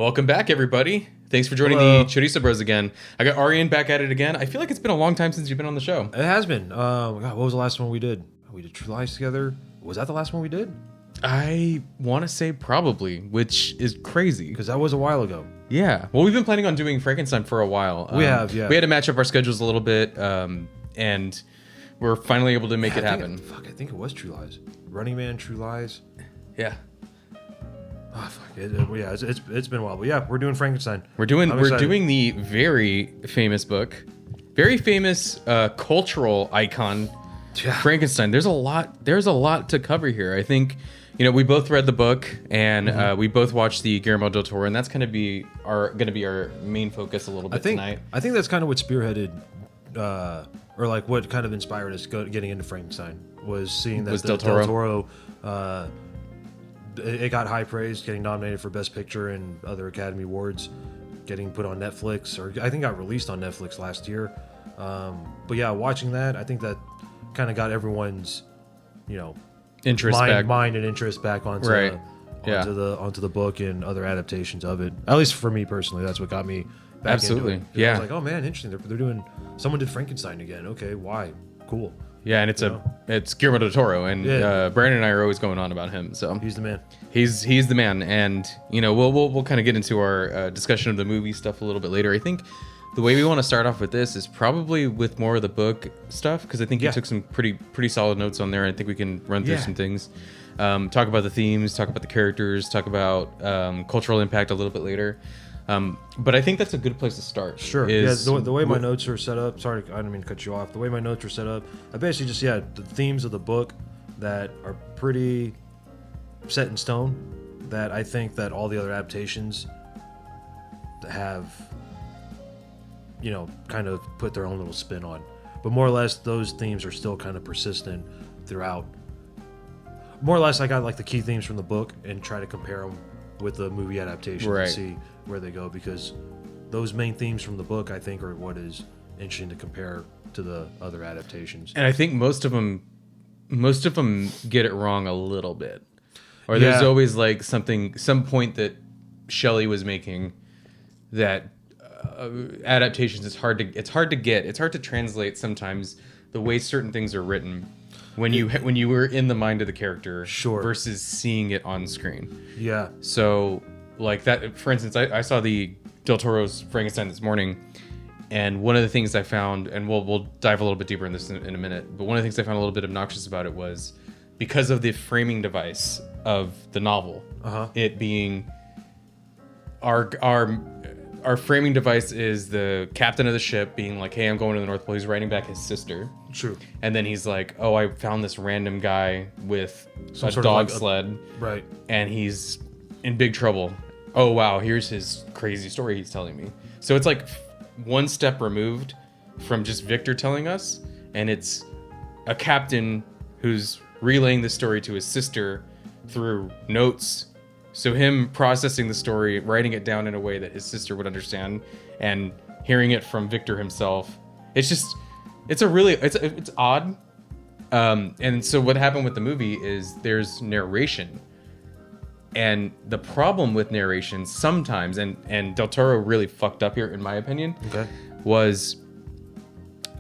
Welcome back, everybody. Thanks for joining the Chorizo Bros again. I got Aryan back at it again. I feel like it's been a long time since you've been on the show. It has been. God, what was the last one we did? We did True Lies together. Was that the last one we did? I want to say probably, which is crazy. Because that was a while ago. Yeah. Well, we've been planning on doing Frankenstein for a while. We have, yeah. We had to match up our schedules a little bit, and we're finally able to make it happen. I think it was True Lies. Running Man, True Lies. Yeah. Oh, fuck. It's been a while. But yeah, we're doing Frankenstein. We're doing the very famous book, very famous cultural icon, Frankenstein. There's a lot to cover here. I think, we both read the book and we both watched the Guillermo Del Toro, and that's going to be our main focus a little bit tonight. I think that's kind of what spearheaded, or like what kind of inspired us getting into Frankenstein was seeing that Del Toro. It got high praise, getting nominated for Best Picture and other Academy Awards, getting put on Netflix, or I think got released on Netflix last year. But yeah, watching that, I think that kind of got everyone's, mind and interest back onto the book and other adaptations of it. At least for me personally, that's what got me back into it. I was like, oh man, interesting. They're doing. Someone did Frankenstein again. Okay, why? Cool. Yeah, and it's Guillermo Del Toro, and Brandon and I are always going on about him. So he's the man. He's the man, and we'll kind of get into our discussion of the movie stuff a little bit later. I think the way we want to start off with this is probably with more of the book stuff, because I think you took some pretty solid notes on there. I think we can run through some things, talk about the themes, talk about the characters, talk about cultural impact a little bit later. But I think that's a good place to start. Sure. The way my notes are set up. Sorry, I didn't mean to cut you off. The way my notes are set up, I basically just the themes of the book that are pretty set in stone. That I think that all the other adaptations have, kind of put their own little spin on. But more or less, those themes are still kind of persistent throughout. More or less, I got like the key themes from the book and try to compare them with the movie adaptation and see where they go, because those main themes from the book I think are what is interesting to compare to the other adaptations. And I think most of them get it wrong a little bit, or there's always like some point that Shelley was making that adaptations it's hard to translate sometimes the way certain things are written when you were in the mind of the character versus seeing it on screen. Yeah. So like that, for instance, I saw the Del Toro's Frankenstein this morning, and one of the things I found, and we'll dive a little bit deeper in this in a minute, but one of the things I found a little bit obnoxious about it was because of the framing device of the novel, it being our framing device is the captain of the ship being like, hey, I'm going to the North Pole. He's writing back his sister. True. And then he's like, oh, I found this random guy with a dog sled. Right. And he's in big trouble. Oh, wow, here's his crazy story he's telling me. So it's like one step removed from just Victor telling us, and it's a captain who's relaying the story to his sister through notes. So him processing the story, writing it down in a way that his sister would understand, and hearing it from Victor himself. It's odd. And so what happened with the movie is there's narration. And the problem with narration sometimes, and Del Toro really fucked up here in my opinion, was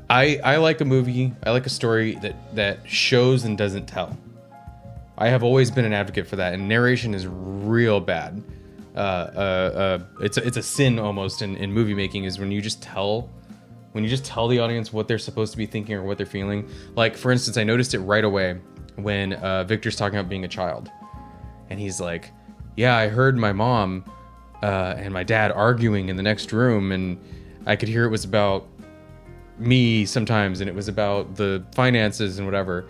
I like a movie, I like a story that shows and doesn't tell. I have always been an advocate for that, and narration is real bad. It's a sin almost in movie making, is when you just tell the audience what they're supposed to be thinking or what they're feeling. Like, for instance, I noticed it right away when Victor's talking about being a child, and he's like, yeah, I heard my mom and my dad arguing in the next room, and I could hear it was about me sometimes, and it was about the finances and whatever.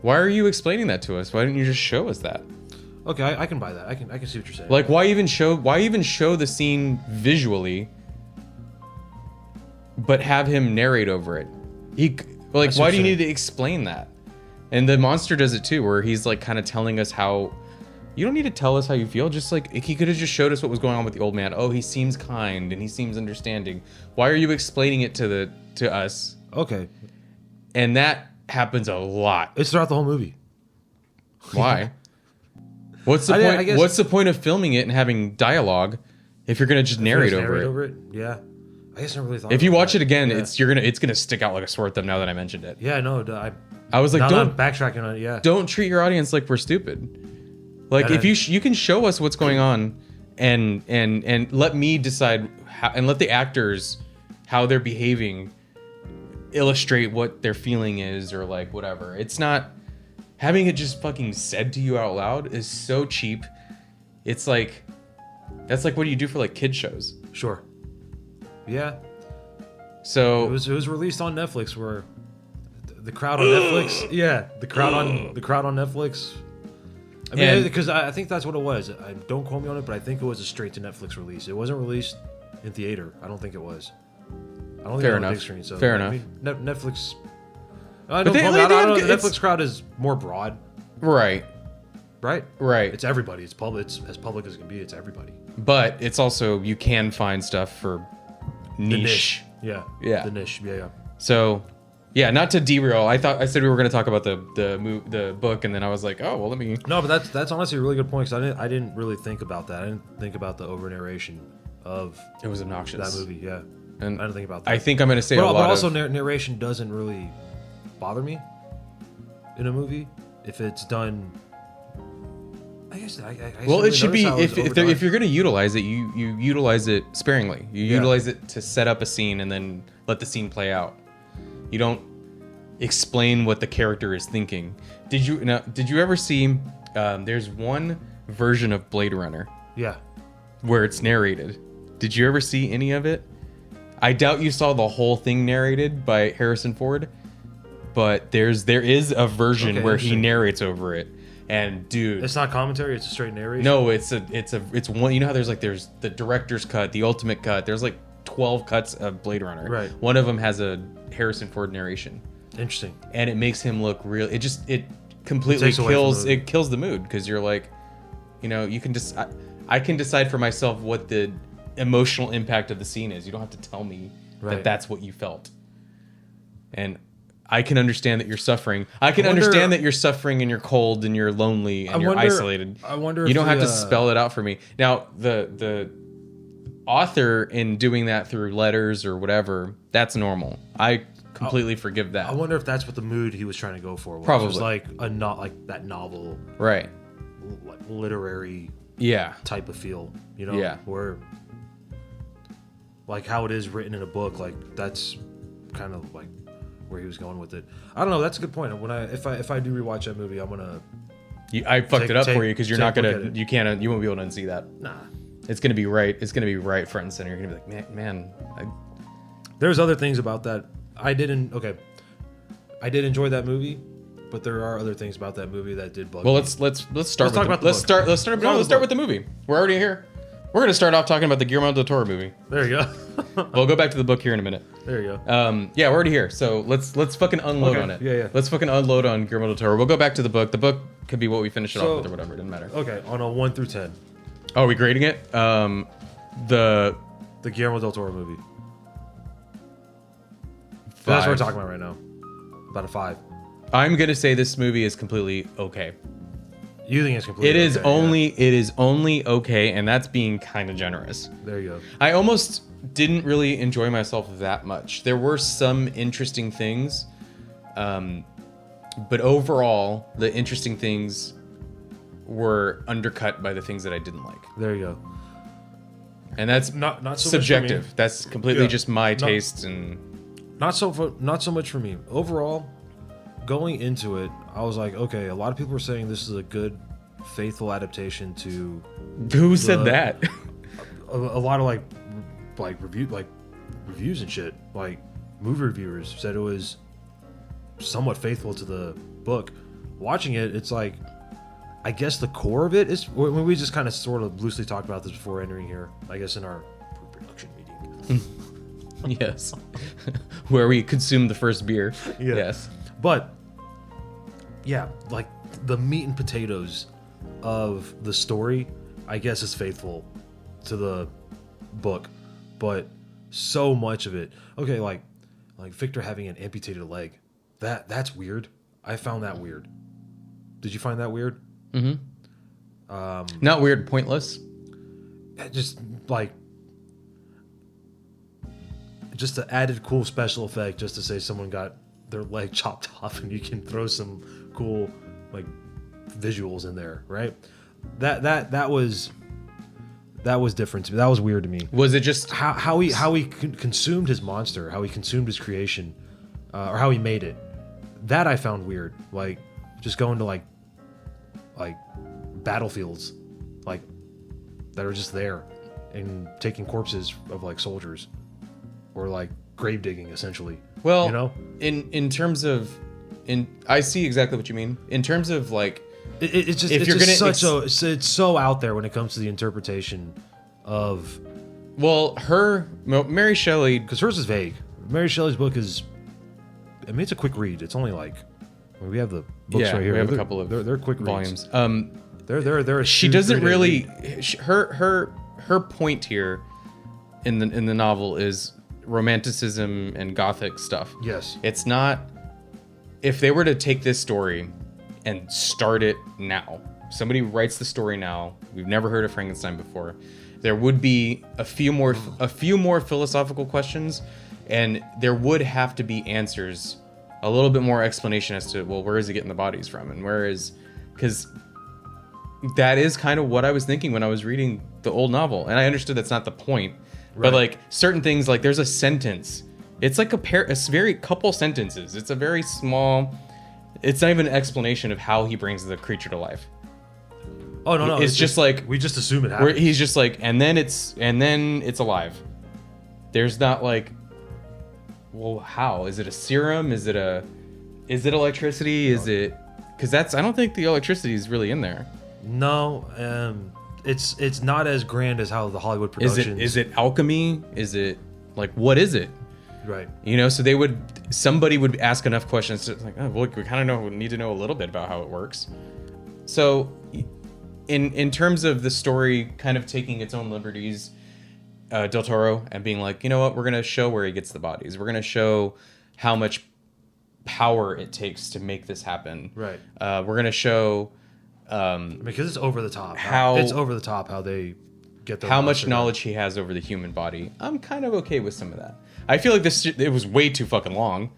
Why are you explaining that to us? Why didn't you just show us that? Okay, I can buy that. I can see what you're saying. Like, why even show the scene visually, but have him narrate over it? Why do you need to explain that? And the monster does it too, where he's like kind of telling us how. You don't need to tell us how you feel. Just like, he could have just showed us what was going on with the old man. Oh, he seems kind and he seems understanding. Why are you explaining it to us? Okay. And that happens a lot. It's throughout the whole movie. Why? What's the point? What's the point of filming it and having dialogue If you're gonna just narrate over it. Yeah. I guess I never really thought. If you watch it again, yeah. it's gonna stick out like a sore thumb now that I mentioned it. Yeah, no, I was like, now don't that I'm backtracking on it. Yeah, don't treat your audience like we're stupid. Like, if you can show us what's going on, and let me decide how, and let the actors how they're behaving illustrate what their feeling is, or like whatever. It's not having it just fucking said to you out loud is so cheap. It's like that's like what do you do for like kid shows? Sure. Yeah. So it was released on Netflix, where the crowd on Netflix. Yeah, the crowd on Netflix. I mean, because I think that's what it was. Don't quote me on it, but I think it was a straight to Netflix release. It wasn't released in theater. I don't think it was. I don't think it was on big screen. So fair enough. I mean, Netflix. I don't know. The Netflix crowd is more broad. Right. Right. Right. It's everybody. It's public. It's as public as it can be. It's everybody. But it's also you can find stuff for niche. Yeah. Yeah. The niche. Yeah. Yeah. So, yeah, not to derail. I said we were going to talk about the book, and then I was like, oh well, let me. No, but that's honestly a really good point, because I didn't really think about that. I didn't think about the over narration of. It was obnoxious. That movie, yeah. And I didn't think about that. I think I'm going to say but also narration doesn't really bother me in a movie if it's done. I guess well, it should be if you're going to utilize it, you utilize it sparingly. You utilize it to set up a scene and then let the scene play out. You don't explain what the character is thinking. Did you ever see? There's one version of Blade Runner. Yeah. Where it's narrated. Did you ever see any of it? I doubt you saw the whole thing narrated by Harrison Ford, but there is a version where he narrates over it. And dude, it's not commentary; it's a straight narration. No, it's one. You know how there's the director's cut, the ultimate cut. There's like 12 cuts of Blade Runner. Right. One of them has a Harrison Ford narration. Interesting. And it makes him look real. It completely kills the mood, because you're like, you can just I can decide for myself what the emotional impact of the scene is. You don't have to tell me that that's what you felt. And I can understand that you're suffering. I can understand that you're suffering and you're cold and you're lonely and you're isolated. I wonder you don't have to spell it out for me. Now, the author in doing that through letters or whatever, that's normal. I completely forgive that. I wonder if that's what the mood he was trying to go for was. Probably. It was like not like that novel. Right. Like literary type of feel, where like how it is written in a book, like that's kind of like where he was going with it. I don't know. That's a good point. When if I do rewatch that movie, I'm gonna. I fucked it up for you because you're not gonna. You won't be able to unsee that. Nah. It's gonna be right. It's gonna be right front and center. You're gonna be like, man. There's other things about that I didn't. Okay. I did enjoy that movie, but there are other things about that movie that did bug me. Well, let's start. Let's talk about the Let's book. start with the movie. We're already here. We're gonna start off talking about the Guillermo Del Toro movie. There you go. We'll go back to the book here in a minute. There you go. Yeah, we're already here. So let's fucking unload on it. Yeah. Let's fucking unload on Guillermo Del Toro. We'll go back to the book. The book could be what we finish it off with or whatever. It doesn't matter. Okay, on a 1 through 10. Oh, are we grading it? The Guillermo Del Toro movie. 5. That's what we're talking about right now. About a 5. I'm gonna say this movie is completely okay. You think it's completely? It is only okay, and that's being kind of generous. There you go. I almost didn't really enjoy myself that much. There were some interesting things, but overall, the interesting things were undercut by the things that I didn't like. There you go. And that's not so subjective. Much for me. That's completely just my tastes and not so much for me. Overall, going into it, I was like, okay, a lot of people are saying this is a good, faithful adaptation to. Who said that? A lot of reviews and shit, like movie reviewers said it was somewhat faithful to the book. Watching it, it's like, I guess the core of it is when we just kind of sort of loosely talked about this before entering here. I guess in our pre-production meeting. Yes, where we consumed the first beer. Yeah. Yes, but yeah, like the meat and potatoes of the story, I guess, is faithful to the book, but so much of it. Okay, like Victor having an amputated leg, that's weird. I found that weird. Did you find that weird? Mm-hmm. Not weird, pointless. just like just an added cool special effect just to say someone got their leg chopped off, and you can throw some cool like visuals in there, right? That was different to me. That was weird to me. Was it just how he consumed his monster, how he consumed his creation, or how he made it? That I found weird. Like just going to like battlefields, like that are just there, and taking corpses of like soldiers, or like grave digging essentially. Well, you know, in terms of, I see exactly what you mean. In terms of like, it's just if it's you're just gonna it's so out there when it comes to the interpretation of. Well, Mary Shelley, Because hers is vague. Mary Shelley's book is, I mean, it's a quick read. It's only like, I mean, we have the books right here. we have a couple of they're quick volumes. reads. They're She doesn't really. Her point here in the novel is romanticism and gothic stuff. Yes. It's not. If they were to take this story and start it now, somebody writes the story now. We've never heard of Frankenstein before. There would be a few more philosophical questions, and there would have to be answers, a little bit more explanation as to, well, where is he getting the bodies from, and because that is kind of what I was thinking when I was reading the old novel, and I understood that's not the point, but like certain things, like there's a sentence, it's like a very couple sentences, it's a very small, it's not even an explanation of how he brings the creature to life. Oh no! It's just like we just assume it happens. where he's just like, and then it's alive. There's not like, well, how is it a serum? Is it electricity? Is it? Because I don't think the electricity is really in there. No, it's not as grand as how the Hollywood productions. Is it alchemy? Is it like, what is it? Right. You know, so somebody would ask enough questions to like, oh, well, we kind of need to know a little bit about how it works. So, in terms of the story kind of taking its own liberties, Del Toro, and being like, you know what, we're going to show where he gets the bodies. We're going to show how much power it takes to make this happen. Right. We're going to show... because it's over the top. How they get their how much knowledge he has over the human body. I'm kind of okay with some of that. I feel like it was way too fucking long.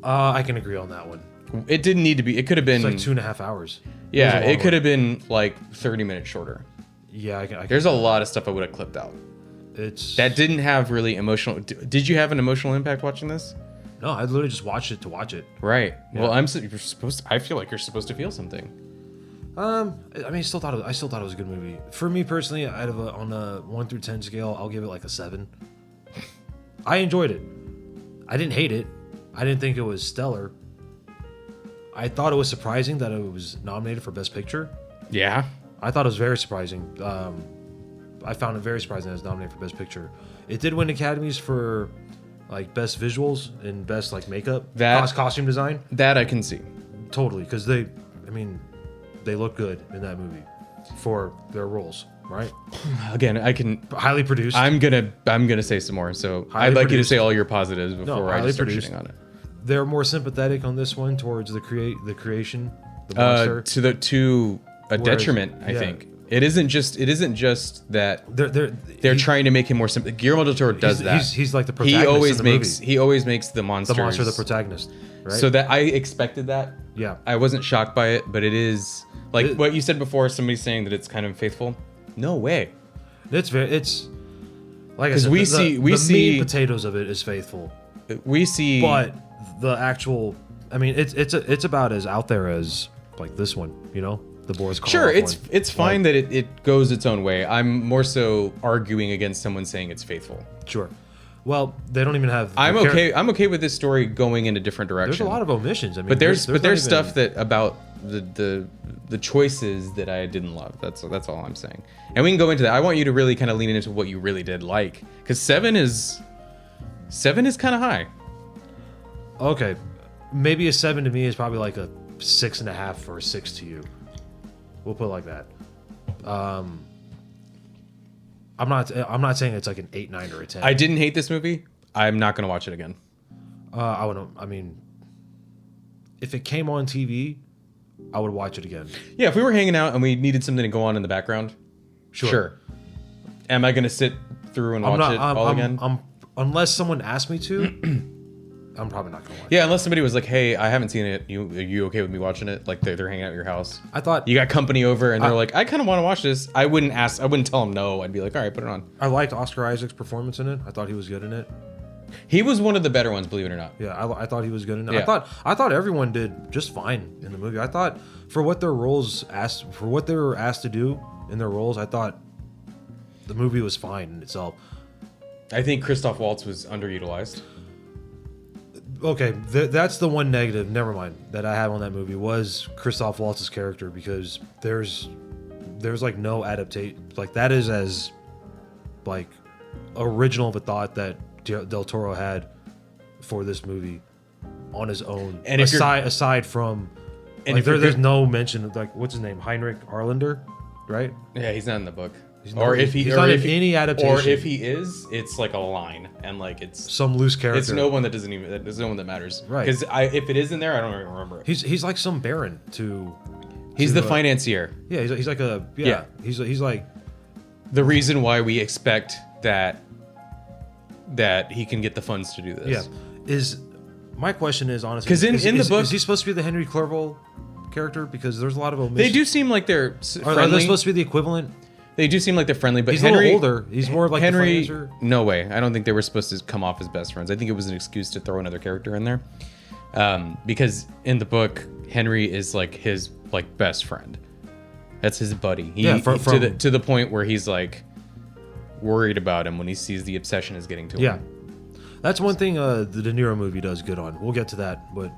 I can agree on that one. It didn't need to be. It could have been It's like 2.5 hours. Yeah, it could have been like 30 minutes shorter. Yeah, I can There's a lot of stuff I would have clipped out. That didn't have really emotional. Did you have an emotional impact watching this? No, I literally just watched it to watch it. Right. Yeah. Well, you're supposed to, I feel like you're supposed to feel something. I mean, I still thought it was a good movie. For me personally, on a 1 through 10 scale, I'll give it like a 7. I enjoyed it. I didn't hate it. I didn't think it was stellar. I thought it was surprising that it was nominated for Best Picture. Yeah. I thought it was very surprising. I found it very surprising that it was nominated for Best Picture. It did win Academies for like Best Visuals and Best like makeup, costume design. That I can see. Totally, because they look good in that movie for their roles, right? Again, I can highly produced. I'm gonna say some more. So I'd like you to say all your positives before I just start shitting on it. They're more sympathetic on this one towards the creation, the monster. To a detriment, I think. It isn't just that they're trying to make him more sympathetic. Guillermo Del Toro does that. He's like the protagonist. He always makes the monster the protagonist. Right? So that I expected that. Yeah. I wasn't shocked by it, but it is like what you said before. Somebody saying that it's kind of faithful. No way. It's like I said. We see the meat and potatoes of it is faithful. We see, but the actual, I mean, it's about as out there as like this one, you know, the Boris Karloff Sure, one. it's fine that it goes its own way. I'm more so arguing against someone saying it's faithful. Sure. Well, they don't even have. I'm okay with this story going in a different direction. There's a lot of omissions. I mean, but there's stuff that about the choices that I didn't love. That's all I'm saying. And we can go into that. I want you to really kind of lean into what you really did like, because 7 is kind of high. Okay, maybe a 7 to me is probably like a 6.5 or a 6 to you. We'll put it like that. I'm not saying it's like an 8, 9, or a 10. I didn't hate this movie. I'm not gonna watch it again. I mean, if it came on TV, I would watch it again. Yeah, if we were hanging out and we needed something to go on in the background, sure. Am I gonna sit through and watch it all again? Unless someone asked me to, I'm probably not gonna watch. Yeah, unless somebody was like, "Hey, I haven't seen it. Are you okay with me watching it?" Like they're hanging out at your house. I thought you got company over, and they're like, "I kind of want to watch this." I wouldn't ask. I wouldn't tell them no. I'd be like, "All right, put it on." I liked Oscar Isaac's performance in it. I thought he was good in it. He was one of the better ones, believe it or not. Yeah, I thought he was good in it. Yeah. I thought everyone did just fine in the movie. I thought for what they were asked to do in their roles, I thought the movie was fine in itself. I think Christoph Waltz was underutilized. Okay, that's the one negative. Never mind that I have on that movie was Christoph Waltz's character, because there's like no adaptation. Like that is as like original of a thought that Del Toro had for this movie on his own. And aside from, and like, there's no mention of, like, what's his name, Heinrich Arlander, right? Yeah, he's not in the book. He's not in any adaptation. Or if he is, it's like a line, and like it's some loose character. It's no one that doesn't even. There's no one that matters, right? Because if it is in there, I don't even remember it. He's like some baron to. He's the financier. Yeah, he's like a yeah. He's like the reason why we expect that he can get the funds to do this. Yeah, my question is honestly, because in the book, is he supposed to be the Henry Clerval character? Because there's a lot of omissions. They do seem like they're friendly. Are they supposed to be the equivalent? They do seem like they're friendly, but he's Henry, a little older. He's more like Henry. The financer. No way. I don't think they were supposed to come off as best friends. I think it was an excuse to throw another character in there, because in the book, Henry is like his best friend. That's his buddy. To the point where he's like worried about him when he sees the obsession is getting to him. Yeah, that's one thing the De Niro movie does good on. We'll get to that, but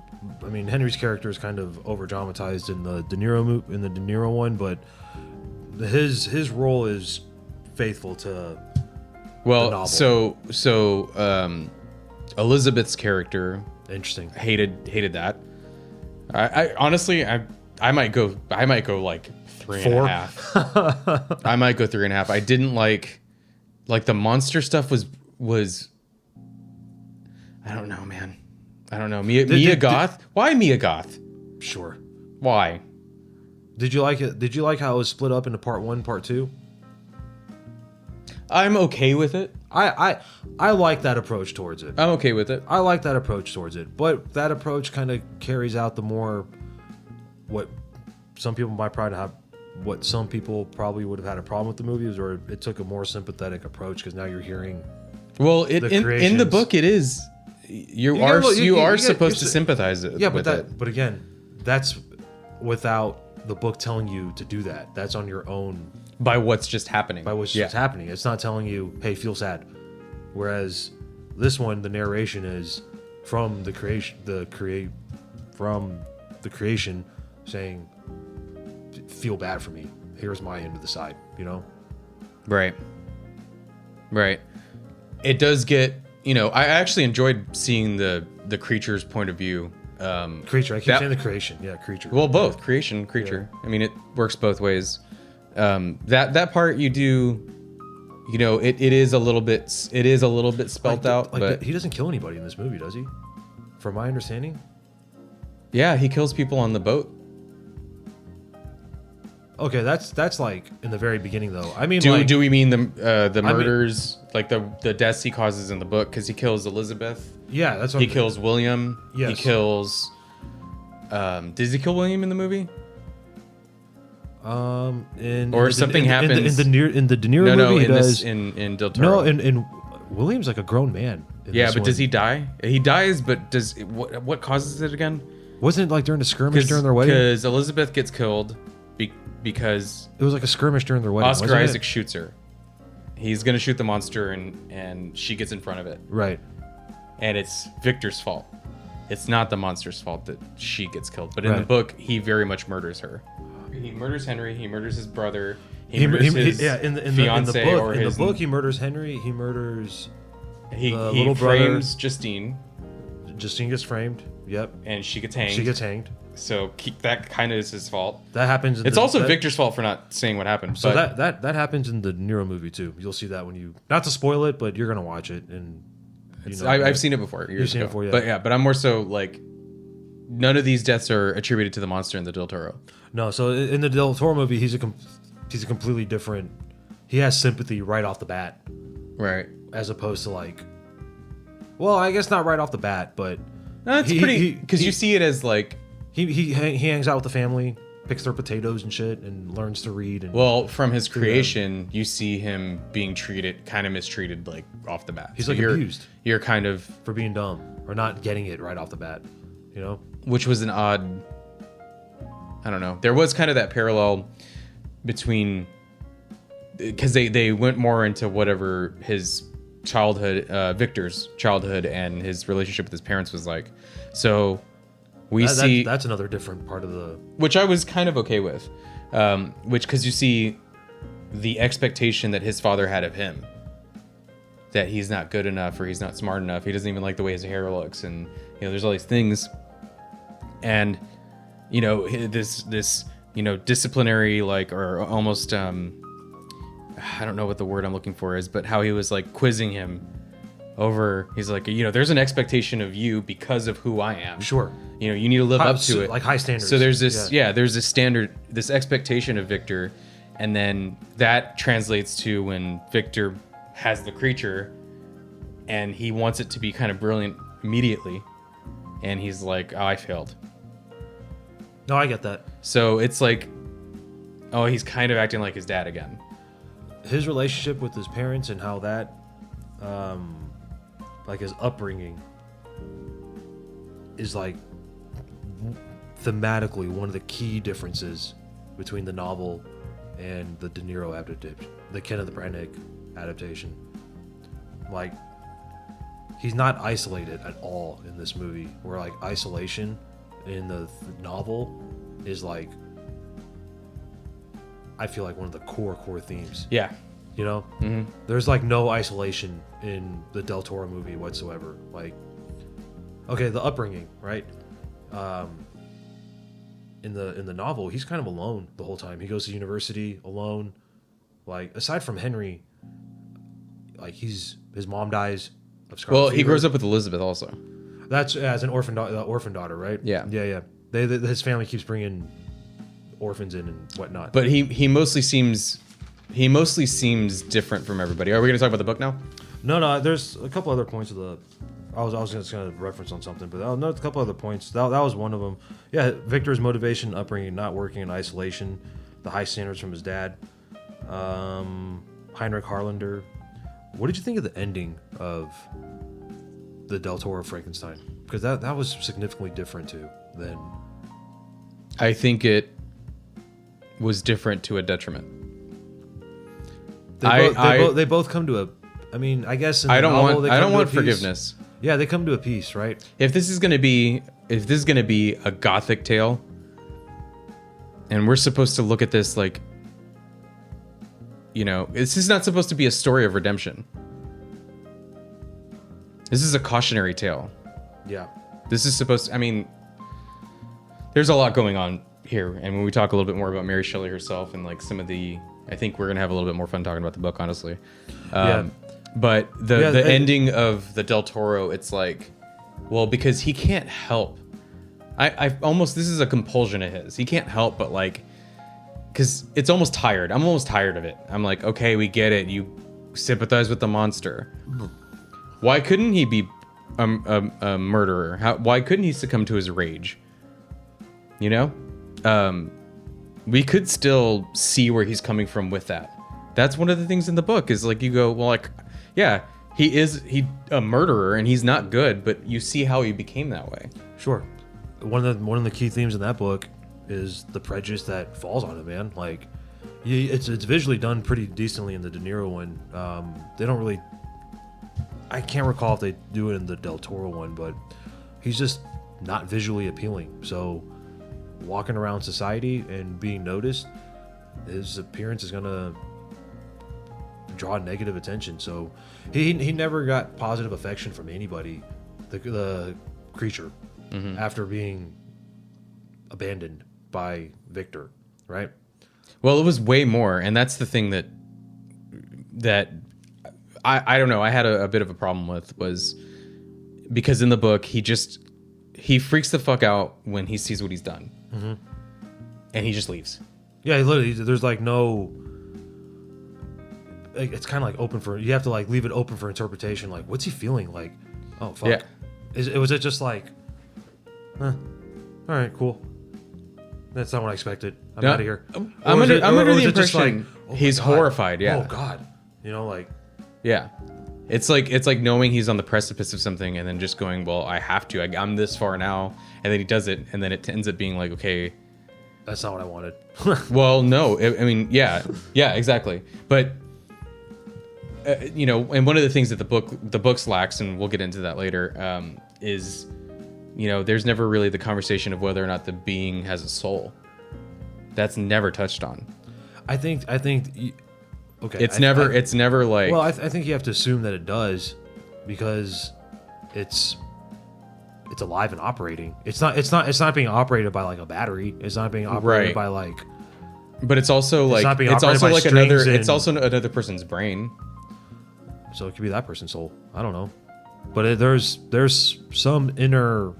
I mean Henry's character is kind of over dramatized in the De Niro one, but his role is faithful to the novel. So Elizabeth's character, interesting, hated that. I honestly I might go like 3.5. I might go 3.5. I didn't like the monster stuff was I don't know, man. I don't know. Mia Goth? Why Mia Goth? Sure. Why? Did you like it? Did you like how it was split up into part 1, part 2? I'm okay with it. I like that approach towards it. I'm okay with it. I like that approach towards it. But that approach kind of carries out the more what some people probably would have had a problem with the movies, or it took a more sympathetic approach, because now you're hearing. Well, in the book it is. You are supposed to sympathize it. Yeah, but again, that's without the book telling you to do that. That's on your own. By what's just happening. Just happening. It's not telling you, hey, feel sad. Whereas this one, the narration is from the creation, saying, feel bad for me. Here's my end of the side, you know? Right. It does get, I actually enjoyed seeing the creature's point of view. Creature. I keep saying the creation. Yeah, creature. Well, both creation, creature. Yeah. I mean, it works both ways. That part you do, it is a little bit spelt out. But he doesn't kill anybody in this movie, does he? From my understanding. Yeah, he kills people on the boat. Okay, that's like in the very beginning, though. I mean, do we mean the murders, like the deaths he causes in the book? Because he kills Elizabeth. Yeah, that's what he kills William. Yes. He kills. Does he kill William in the movie? Something happens in the De Niro movie. In Del Toro. No, in William's like a grown man. Yeah, but does he die? He dies, but what causes it again? Wasn't it like during the skirmish during their wedding? Because Elizabeth gets killed because it was like a skirmish during their wedding. Oscar Isaac shoots her. He's gonna shoot the monster, and she gets in front of it. Right. And it's Victor's fault. It's not the monster's fault that she gets killed. But in the book, he very much murders her. He murders Henry. He murders his brother. He murders his fiance in the book, he murders Henry. He murders the little brother. He frames Justine. Justine gets framed. Yep. And she gets hanged. So that kind of is his fault. That happens. It's also Victor's fault for not saying what happened. So that happens in the De Niro movie too. You'll see that when you, not to spoil it, but you're gonna watch it, and I've seen it before. Years ago. But I'm more so like, none of these deaths are attributed to the monster in the Del Toro. No. So in the Del Toro movie, he's a completely different. he has sympathy right off the bat, Right. as opposed to like, well, I guess not right off the bat, but That's pretty, because you see it as like, he hangs out with the family, picks their potatoes and shit, and learns to read. And well, from his creation, you see him being kind of mistreated, like off the bat. He's like abused. You're kind of for being dumb or not getting it right off the bat, you know? Which was an odd, I don't know. There was kind of that parallel between, because they went more into whatever his childhood, Victor's childhood and his relationship with his parents was like. So we see that's another different part of the, which I was kind of okay with, because you see the expectation that his father had of him, that he's not good enough or he's not smart enough. He doesn't even like the way his hair looks, and there's all these things, and this disciplinary, like, or almost I don't know what the word I'm looking for is, but how he was like quizzing him over, he's like, there's an expectation of you because of who I am. Sure. You need to live up to it. Like high standards. So there's this, there's this standard, this expectation of Victor. And then that translates to when Victor has the creature and he wants it to be kind of brilliant immediately. And he's like, oh, I failed. No, I get that. So it's like, oh, he's kind of acting like his dad again. His relationship with his parents and how that, like his upbringing is like thematically one of the key differences between the novel and the De Niro adaptation, the Kenneth Branagh adaptation. Like, he's not isolated at all in this movie, where like isolation in the novel is like, I feel like one of the core themes. Yeah. Mm-hmm. There's like no isolation in the Del Toro movie whatsoever. Like, okay, the upbringing, right? In the novel, he's kind of alone the whole time. He goes to university alone. Like, aside from Henry, like his mom dies of scarlet fever. He grows up with Elizabeth also. That's as an orphan daughter, right? Yeah. His family keeps bringing orphans in and whatnot. But he mostly seems different from everybody. Are we going to talk about the book now? No. There's a couple other points of the. I was just going to reference on something, but no, a couple other points. That was one of them. Yeah, Victor's motivation, upbringing, not working in isolation, the high standards from his dad, Heinrich Harlander. What did you think of the ending of the Del Toro Frankenstein? Because that was significantly different too than. I think it was different to a detriment. They both come to a. I mean, I guess in the novel, I don't want forgiveness. Yeah, they come to a peace, right? If this is gonna be a gothic tale, and we're supposed to look at this like, this is not supposed to be a story of redemption. This is a cautionary tale. Yeah. This is supposed to, I mean, there's a lot going on here, and when we talk a little bit more about Mary Shelley herself and like some of the, I think we're gonna have a little bit more fun talking about the book, honestly. But the ending of the Del Toro, it's like, well, because he can't help. I almost, this is a compulsion of his. He can't help but like, because it's almost tired. I'm almost tired of it. I'm like, okay, we get it. You sympathize with the monster. Why couldn't he be a murderer? Why couldn't he succumb to his rage? We could still see where he's coming from with that. That's one of the things in the book is like, you go, well, like, yeah, he a murderer and he's not good, but you see how he became that way. Sure. One of the key themes in that book is the prejudice that falls on him, man. Like, it's visually done pretty decently in the De Niro one. They don't really. I can't recall if they do it in the Del Toro one, but he's just not visually appealing. So, walking around society and being noticed, his appearance is gonna draw negative attention. So, he never got positive affection from anybody. The creature. Mm-hmm. After being abandoned by Victor, right? Well, it was way more, and that's the thing that I don't know. I had a bit of a problem with was because in the book he freaks the fuck out when he sees what he's done, mm-hmm. and he just leaves. Yeah, literally, there's like no. it's kind of like open for, you have to like leave it open for interpretation. Like, what's he feeling? Like, oh fuck. Yeah. Was it just like, all right, cool. That's not what I expected. I'm out of here. I'm under the impression he's my God. horrified. Yeah. Oh God. You know, like. Yeah. It's like knowing he's on the precipice of something and then just going, well, I have to. I'm this far now, and then he does it, and then it ends up being like, okay. That's not what I wanted. Well, no. I mean, yeah, exactly. But you know, and one of the things that the books lacks, and we'll get into that later, is, you know, there's never really the conversation of whether or not the being has a soul. That's never touched on. I think. Okay. It's never like. Well, I think you have to assume that it does, because it's alive and operating. It's not being operated by like a battery. It's not being operated by like. But it's also like it's also another person's brain. So it could be that person's soul. I don't know, but there's some inner.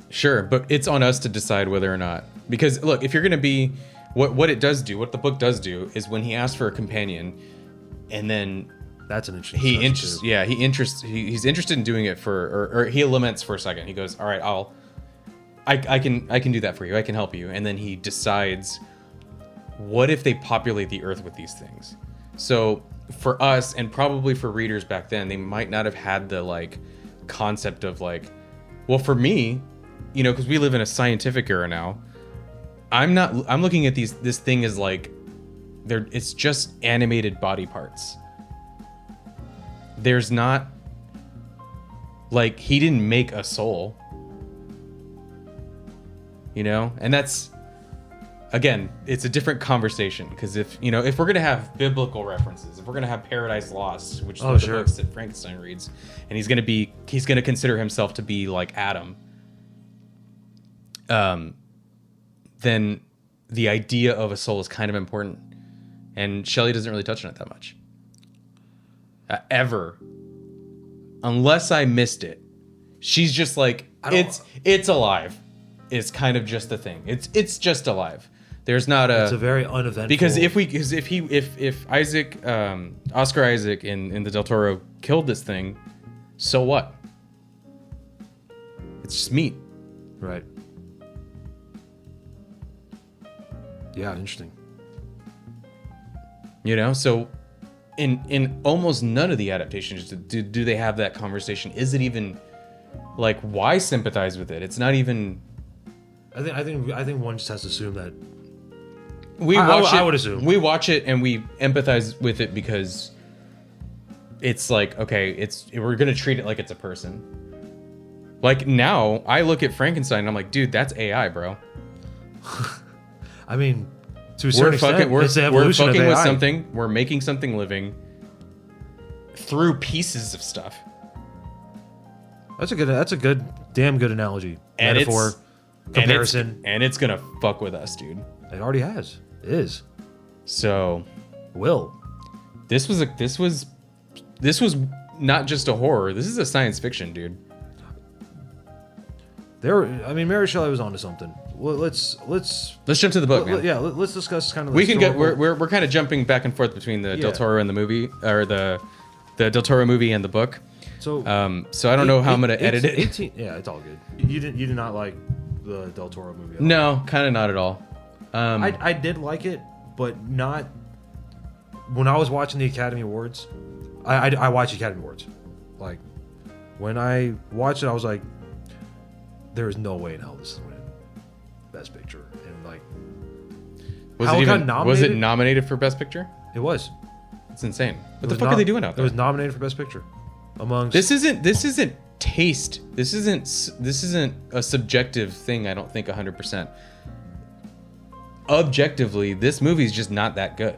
Sure, but it's on us to decide whether or not, because look, if you're gonna be what it does do, what the book does do is when he asks for a companion, and then that's an interesting. He's interested in doing it or he laments for a second. He goes, all right, I can do that for you. I can help you. And then he decides, what if they populate the earth with these things? So for us, and probably for readers back then, they might not have had the like concept of like, well, for me, you know, because we live in a scientific era now, I'm looking at this thing as like, it's just animated body parts. There's not, like, he didn't make a soul, you know? And that's, again, it's a different conversation, because if we're going to have biblical references, if we're going to have Paradise Lost, which is one of the books that Frankenstein reads, and he's going to consider himself to be like Adam, then the idea of a soul is kind of important. And Shelley doesn't really touch on it that much. Ever. Unless I missed it. She's just like, it's alive. Is kind of just the thing. It's just alive. There's not a. It's a very uneventful. Because if Isaac, Oscar Isaac in the Del Toro killed this thing, so what? It's just meat. Right. Yeah, interesting. You know, so in almost none of the adaptations do they have that conversation. Is it even like, why sympathize with it? It's not even. I think one just has to assume that. I would assume we watch it and we empathize with it because it's like, okay, we're gonna treat it like it's a person. Like now, I look at Frankenstein and I'm like, dude, that's AI, bro. I mean, to a certain extent, it's the evolution we're fucking of AI. with something. We're making something living through pieces of stuff. That's a damn good analogy. And metaphor, comparison, and it's gonna fuck with us, dude. It already has. It is. So, this was not just a horror. This is a science fiction, dude. Mary Shelley was onto something. Let's jump to the book, man. Yeah, let's discuss kind of. We're kind of jumping back and forth between the Del Toro and the movie, or the Del Toro movie and the book. So I don't know how I'm gonna edit it. 18. Yeah, it's all good. You did not like the Del Toro movie at all? No, kind of not at all. I did like it, but not. When I was watching the Academy Awards, I watch Academy Awards. Like, when I watched it, I was like, there is no way in hell this is winning Best Picture. And like, was it nominated for Best Picture? It was. It's insane. What the fuck are they doing out there? It was nominated for Best Picture. This isn't taste. This isn't a subjective thing. I don't think 100%. Objectively, this movie's just not that good.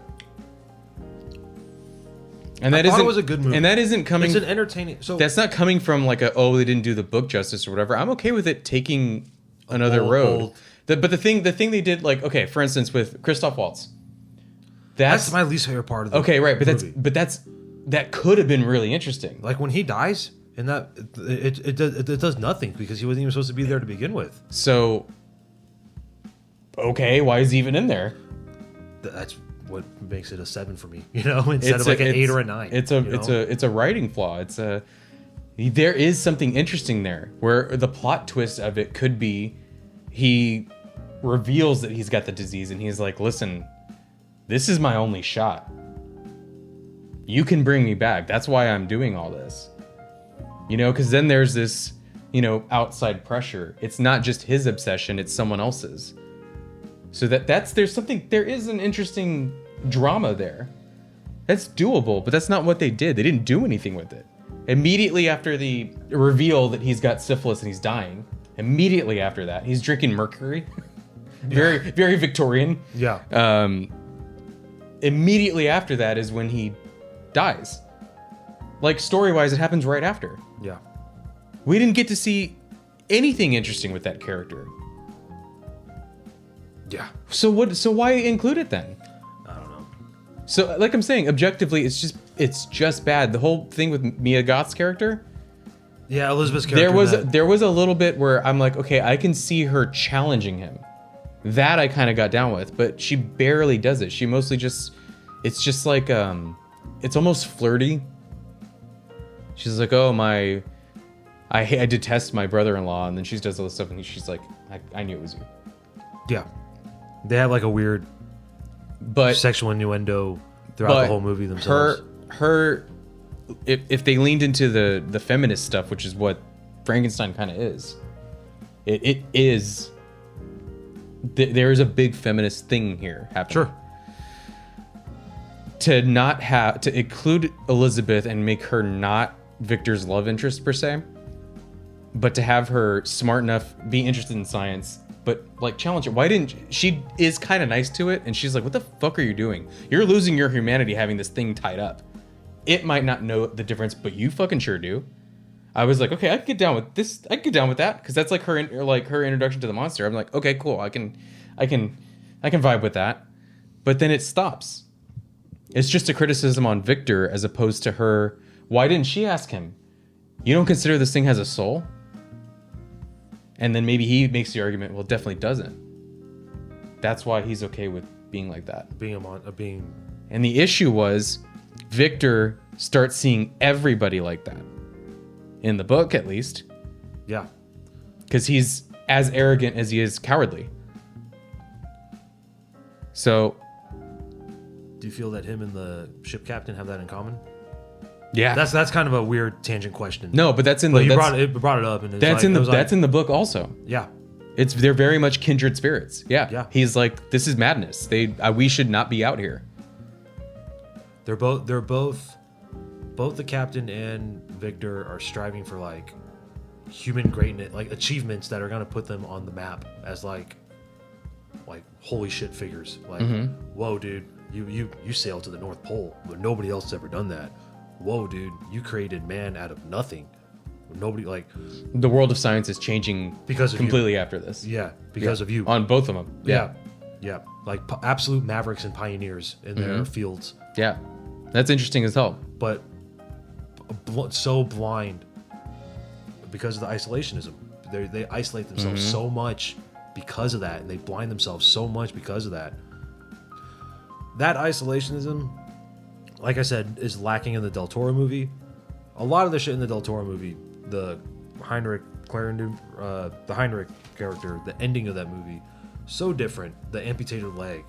And that it was a good movie. And that isn't coming. It's an entertaining. So that's not coming from like they didn't do the book justice or whatever. I'm okay with it taking another road. But the thing they did, like, okay, for instance, with Christoph Waltz. That's my least favorite part of the movie. Okay, right, but that could have been really interesting. Like when he dies, and that it does nothing because he wasn't even supposed to be there to begin with. So, okay, why is he even in there? That's what makes it a 7 for me, instead of like an 8 or a 9. It's a writing flaw. There is something interesting there where the plot twist of it could be he reveals that he's got the disease and he's like, listen, this is my only shot. You can bring me back. That's why I'm doing all this. Because then there's this, outside pressure. It's not just his obsession, it's someone else's. So there is an interesting drama there. That's doable, but that's not what they did. They didn't do anything with it. Immediately after the reveal that he's got syphilis and he's dying, immediately after that, he's drinking mercury. Very, very Victorian. Yeah. Immediately after that is when he dies. Like, story-wise, it happens right after. Yeah. We didn't get to see anything interesting with that character. Yeah. So why include it then? I don't know. So, like I'm saying, objectively, it's just bad. The whole thing with Mia Goth's character. Yeah, Elizabeth's character. There was a little bit where I'm like, okay, I can see her challenging him. That I kind of got down with, but she barely does it. She mostly it's just like, it's almost flirty. She's like, oh, I detest my brother-in-law, and then she does all this stuff, and she's like, I knew it was you. Yeah. They have like a weird sexual innuendo throughout the whole movie themselves. If they leaned into the feminist stuff, which is what Frankenstein kind of is, it is. There is a big feminist thing here happening. Sure. To include Elizabeth and make her not Victor's love interest per se, but to have her smart enough, be interested in science, but like challenge it. She is kind of nice to it, and she's like, what the fuck are you doing? You're losing your humanity having this thing tied up. It might not know the difference, but you fucking sure do. I was like, okay, I can get down with this. I can get down with that because that's like her introduction to the monster. I'm like, okay, cool. I can vibe with that. But then it stops. It's just a criticism on Victor as opposed to her. Why didn't she ask him? You don't consider this thing has a soul? And then maybe he makes the argument, well, it definitely doesn't. That's why he's okay with being like that. Being. And the issue was Victor starts seeing everybody like that. In the book, at least. Yeah. Because he's as arrogant as he is cowardly. So. Do you feel that him and the ship captain have that in common? Yeah. That's kind of a weird tangent question. No, but that's in you brought it up, and that's in the book also. Yeah. They're very much kindred spirits. Yeah. Yeah. He's like, this is madness. We should not be out here. They're both the captain and Victor are striving for like human greatness, like achievements that are going to put them on the map as like holy shit figures. Like, whoa, dude, you sailed to the North Pole, but nobody else has ever done that. Whoa, dude, you created man out of nothing. Nobody the world of science is changing because of completely you. after this. Yeah, because of you. On both of them. Yeah. Like absolute mavericks and pioneers in their fields. Yeah, that's interesting as hell. But so blind because of the isolationism. They isolate themselves so much because of that, and they blind themselves so much because of that. That isolationism, like I said, is lacking in the Del Toro movie. A lot of the shit in the Del Toro movie, the Heinrich character, the ending of that movie, so different. The amputated leg,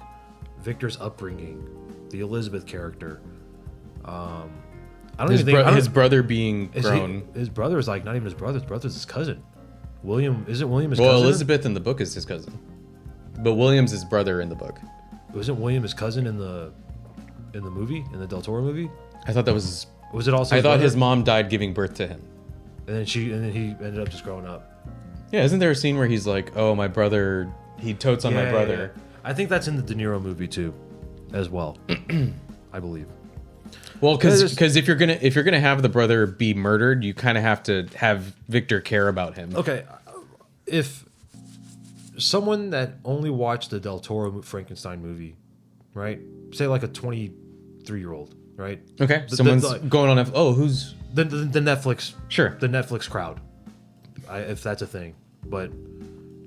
Victor's upbringing, the Elizabeth character. I don't even think his brother being grown. His brother is like not even his brother. His brother's his cousin. William isn't William his cousin? Well, Elizabeth in the book is his cousin, but William's his brother in the book. Wasn't William his cousin in the movie, in the Del Toro movie? I thought that was. Was it also? I thought his mom died giving birth to him, and then he ended up just growing up. Yeah, isn't there a scene where he's like, "Oh, my brother, he totes on my brother." Yeah. I think that's in the De Niro movie too, as well. I believe. Well, because if you're gonna have the brother be murdered, you kind of have to have Victor care about him. Okay, if someone that only watched the Del Toro Frankenstein movie, right? Say like a 23-year-old, right? Okay, someone's going on. Who's the Netflix? Sure, the Netflix crowd, if that's a thing. But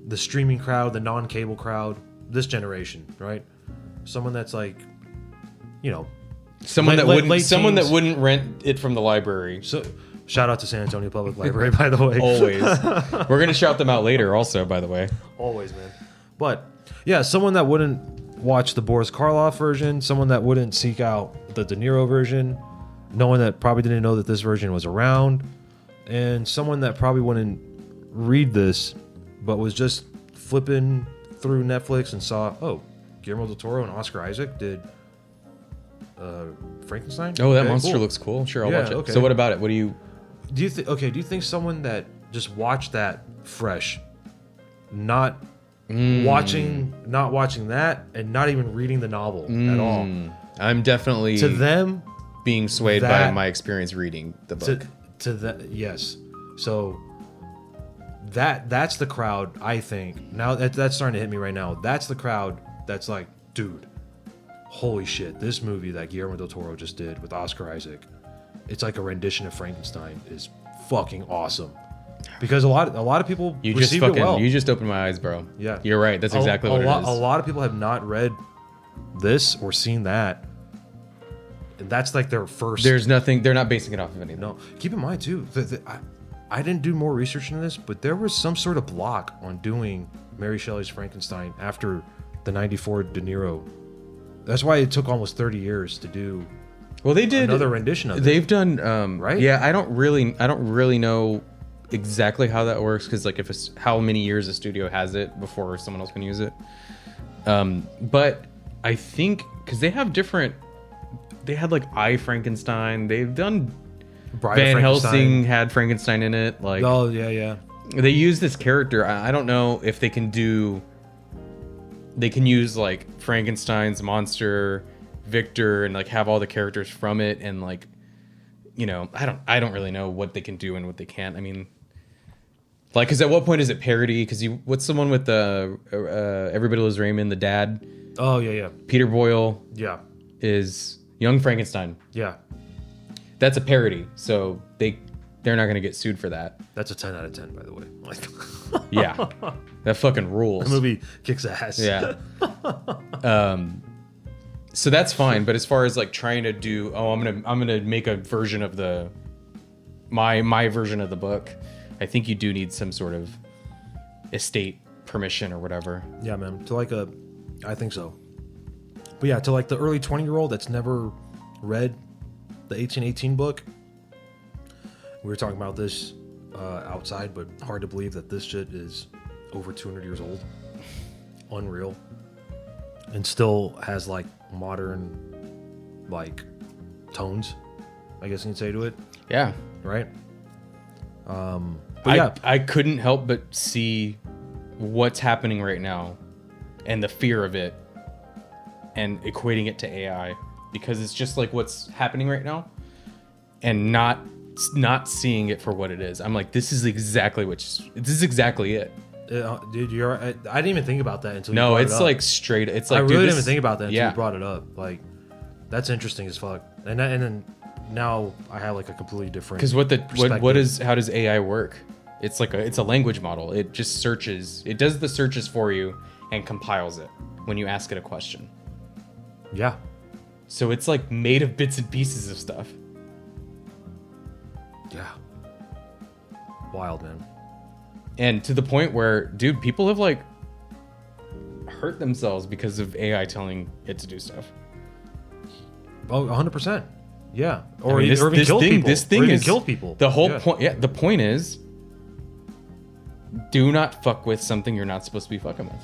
the streaming crowd, the non-cable crowd, this generation, right? Someone that's like you know, Someone late that teens. wouldn't rent it from the library. So shout out to San Antonio Public Library, by the way. Always. We're gonna shout them out later, also, by the way. Always, man. But yeah, someone that wouldn't watch the Boris Karloff version, someone that wouldn't seek out the De Niro version, knowing that probably didn't know that this version was around, and someone that probably wouldn't read this, but was just flipping through Netflix and saw, oh, Guillermo Del Toro and Oscar Isaac did Frankenstein. Oh, that Okay, monster cool. looks cool. Sure, I'll Yeah, watch it. okay. So what about it? What do you... Do you think? Okay, do you think someone that just watched that fresh, not watching that, and not even reading the novel at all, I'm definitely to them, being swayed by that- my experience reading the book. to that, yes. So that's the crowd. I think now that's starting to hit me right now. That's the crowd that's like, dude, holy shit! This movie that Guillermo del Toro just did with Oscar Isaac, it's like a rendition of Frankenstein, is fucking awesome. Because a lot of people You just received fucking it well. you just opened my eyes, bro. Yeah, You're right. That's exactly what it is. A lot of people have not read this or seen that, and that's like their first. There's nothing. They're not basing it off of anything. No, keep in mind too. I didn't do more research into this, but there was some sort of block on doing Mary Shelley's Frankenstein after the '94 De Niro. That's why it took almost 30 years to do. Well, they did another rendition of it. They've done Right? Yeah, I don't really know exactly how that works, because like how many years a studio has it before someone else can use it. But I think because they had like I, Frankenstein. They've done Bride of Van Frankenstein. Helsing had Frankenstein in it. Like, Oh yeah. they use this character. I don't know if they can use like Frankenstein's monster, Victor, and like have all the characters from it, and like, you know, I don't really know what they can do and what they can't. I mean, like, because at what point is it parody? Because what's the one with the Everybody Loves Raymond, the dad, Oh yeah. Peter Boyle Yeah. is Young Frankenstein. Yeah. That's a parody, so they're not gonna get sued for that. That's a 10 out of 10, by the way. Like, Yeah, that fucking rules. the movie kicks ass. Yeah. So that's fine, but as far as like trying to do, I'm gonna make a version of my version of the book, I think you do need some sort of estate permission or whatever. Yeah, man. I think so. But yeah, to like the early 20-year-old that's never read the 1818 book. We were talking about this outside, but hard to believe that this shit is over 200 years old. Unreal. And still has like modern like tones, I guess you can say, to it, Yeah. right? But yeah, I couldn't help but see what's happening right now and the fear of it and equating it to AI, because it's just like what's happening right now and not seeing it for what it is. I'm like, this is exactly it. dude, I didn't even think about that until you No, brought it's it up. like straight. It's like, I really dude, didn't even think about that until yeah. you brought it up. Like, that's interesting as fuck. And then now I have like a completely different. Because how does AI work? It's like it's a language model. It just searches. It does the searches for you and compiles it when you ask it a question. Yeah. So it's like made of bits and pieces of stuff. Yeah. Wild, man. And to the point where, dude, people have like hurt themselves because of AI telling it to do stuff. Oh, 100%. Yeah. Or, I mean, or even kill people. This thing or even is kill people. The whole Yeah. point. Yeah, the point is, do not fuck with something you're not supposed to be fucking with.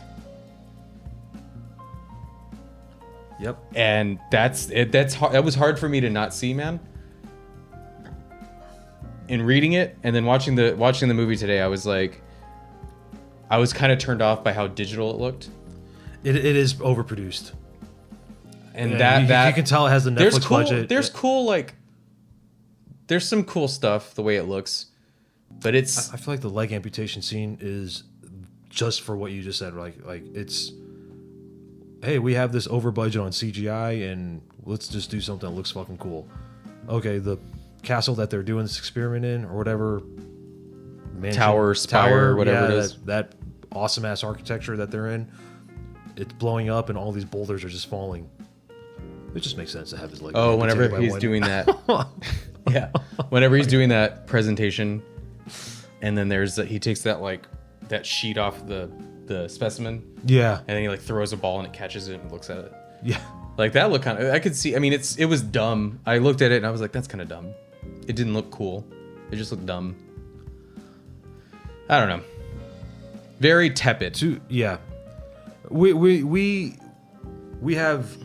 Yep. And that was hard for me to not see, man. In reading it and then watching the movie today, I was kind of turned off by how digital it looked. It is overproduced. And Yeah, you can tell it has the Netflix budget. There's some cool stuff the way it looks, but it's I feel like the leg amputation scene is just for what you just said. Like it's, hey, we have this over budget on CGI and let's just do something that looks fucking cool. Okay, the castle that they're doing this experiment in or whatever, mansion, Tower, spire, whatever it is. that awesome ass architecture that they're in, it's blowing up and all these boulders are just falling. It just makes sense to have his leg. Oh, whenever amputated by he's one. doing that. Yeah. Whenever he's doing that presentation, and then he takes that sheet off the specimen, Yeah. and then he like throws a ball and it catches it and looks at it. Yeah. Like that looked kind of. I could see. I mean, it was dumb. I looked at it and I was like, that's kind of dumb. It didn't look cool. It just looked dumb. I don't know. Very tepid. Yeah. We have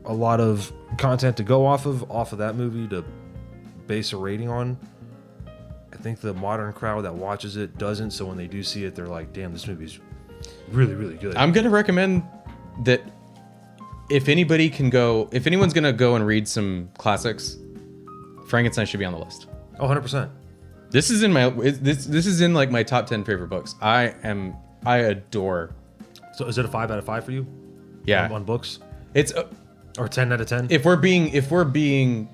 a lot of content to go off of that movie to base a rating on. I think the modern crowd that watches it doesn't, so when they do see it, they're like, damn, this movie's really, really good. I'm going to recommend that if anyone's going to go and read some classics, Frankenstein should be on the list. Oh, 100%. This is in like my top 10 favorite books. I adore. So is it a 5 out of 5 for you? Yeah. On books? It's Or 10 out of 10? if we're being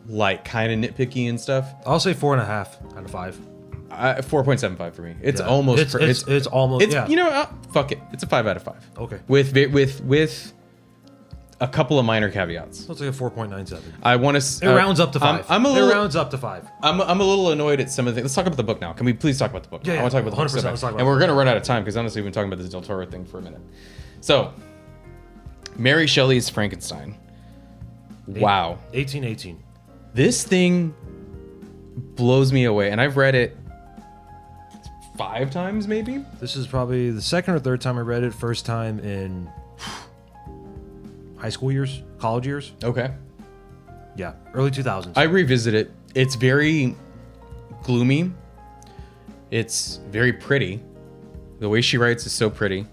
like kind of nitpicky and stuff, I'll say 4.5 out of 5. 4.75 for me. It's Yeah. almost It's almost, yeah. You know, fuck it. It's a 5 out of 5. Okay. With a couple of minor caveats. So it's like a 4.97. I want to. It rounds up to 5. It rounds up to 5. I'm a little annoyed at some of the things. Let's talk about the book now. Can we please talk about the book? Yeah, I want to talk about the book 100%. so bad. Let's talk about and it. we're going to run out of time because honestly, we've been talking about this Del Toro thing for a minute. So, Mary Shelley's Frankenstein. Wow. 1818. This thing blows me away. And I've read it 5 times maybe. This is probably the second or third time I read it. First time in high school years, college years. Okay. Yeah, early 2000s. I revisit it. It's very gloomy. It's very pretty. The way she writes is so pretty.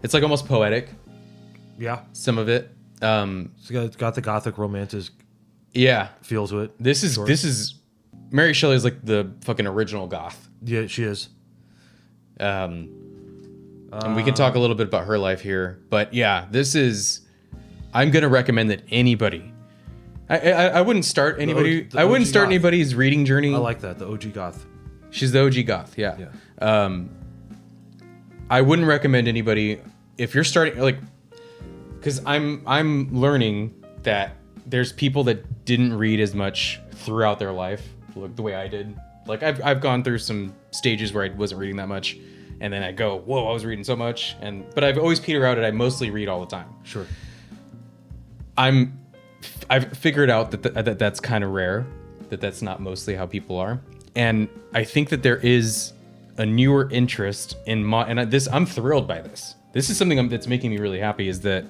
It's like almost poetic, yeah, some of it. it's got the gothic romantic Yeah. feel to it. This is Mary Shelley is like the fucking original goth. Yeah, she is. And we can talk a little bit about her life here, but yeah, I'm gonna recommend that anybody. I wouldn't start anybody. the I wouldn't OG start goth. anybody's reading journey. I like that, the OG goth. She's the OG goth. Yeah. Yeah. I wouldn't recommend anybody if you're starting because I'm learning that there's people that didn't read as much throughout their life, like the way I did. Like I've gone through some stages where I wasn't reading that much, and then I go, whoa, I was reading so much, but I've always petered out, and I mostly read all the time. Sure. I've figured out that that's kind of rare, that's not mostly how people are, and I think that there is a newer interest in I'm thrilled by this. This is something that's making me really happy. Is that,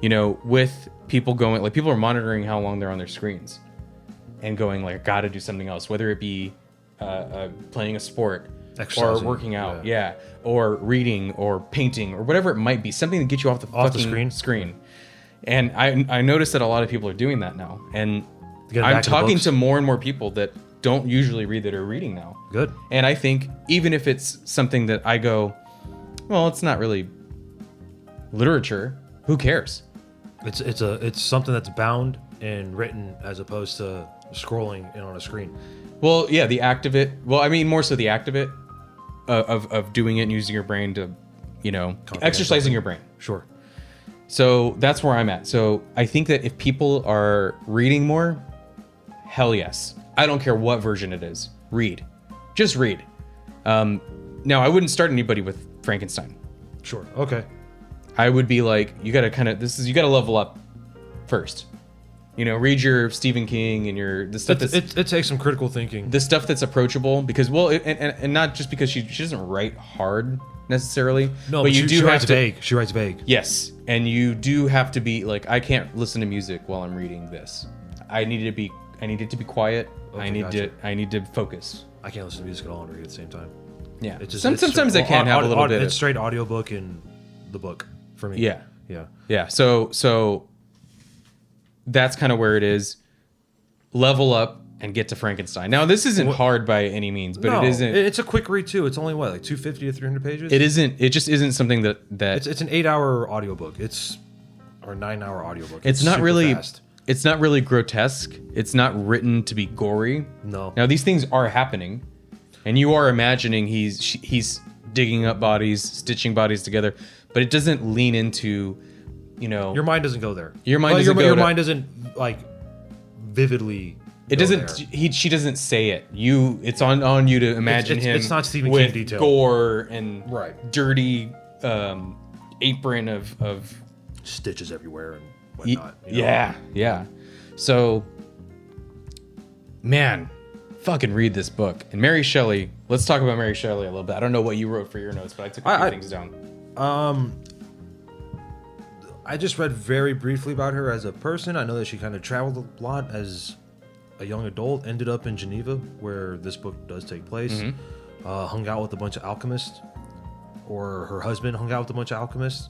with people going, like, people are monitoring how long they're on their screens, and going like, I got to do something else, whether it be playing a sport, or Exercising, working out, or reading, or painting, or whatever it might be, something to get you off the fucking screen. And I noticed that a lot of people are doing that now, and I'm talking to more and more people that don't usually read that are reading now. Good. And I think even if it's something that I go, well, it's not really literature, who cares? It's something that's bound and written as opposed to scrolling in on a screen. Well, yeah, the act of it. Well, I mean, more so the act of it, of doing it and using your brain to, exercising your brain. Sure. So that's where I'm at. So I think that if people are reading more, hell yes. I don't care what version it is. Read. Just read. Now, I wouldn't start anybody with Frankenstein. Sure. Okay. I would be like, you gotta you gotta level up first. Read your Stephen King and the stuff it takes some critical thinking. The stuff that's approachable, because and not just because she doesn't write hard necessarily. No, but she writes vague. She writes vague. Yes, and you do have to be like, I can't listen to music while I'm reading this. I need it to be quiet. Okay, I need to focus. I can't listen to music at all and read at the same time. Yeah, sometimes I can have a little bit. It's straight audiobook and the book for me. Yeah. So that's kind of where it is. Level up and get to Frankenstein. Now, this isn't hard by any means, but it isn't. It's a quick read too. It's only like 250 to 300 pages. It isn't. It just isn't something that it's an 8-hour audiobook. Or 9-hour audiobook. It's not really fast. It's not really grotesque. It's not written to be gory. No. Now, these things are happening, and you are imagining he's digging up bodies, stitching bodies together, but it doesn't lean into you know, Your mind doesn't go there. Your mind Well, doesn't go your to- mind doesn't like vividly. it go doesn't. there. She doesn't say it. It's on you to imagine him. It's not Stephen with King detail. gore and Right. dirty apron of Stitches everywhere and whatnot. yeah. So, man, fucking read this book. And Mary Shelley. Let's talk about Mary Shelley a little bit. I don't know what you wrote for your notes, but I took a few things down. I just read very briefly about her as a person. I know that she kind of traveled a lot as a young adult, ended up in Geneva, where this book does take place. Hung out with a bunch of alchemists, or her husband hung out with a bunch of alchemists.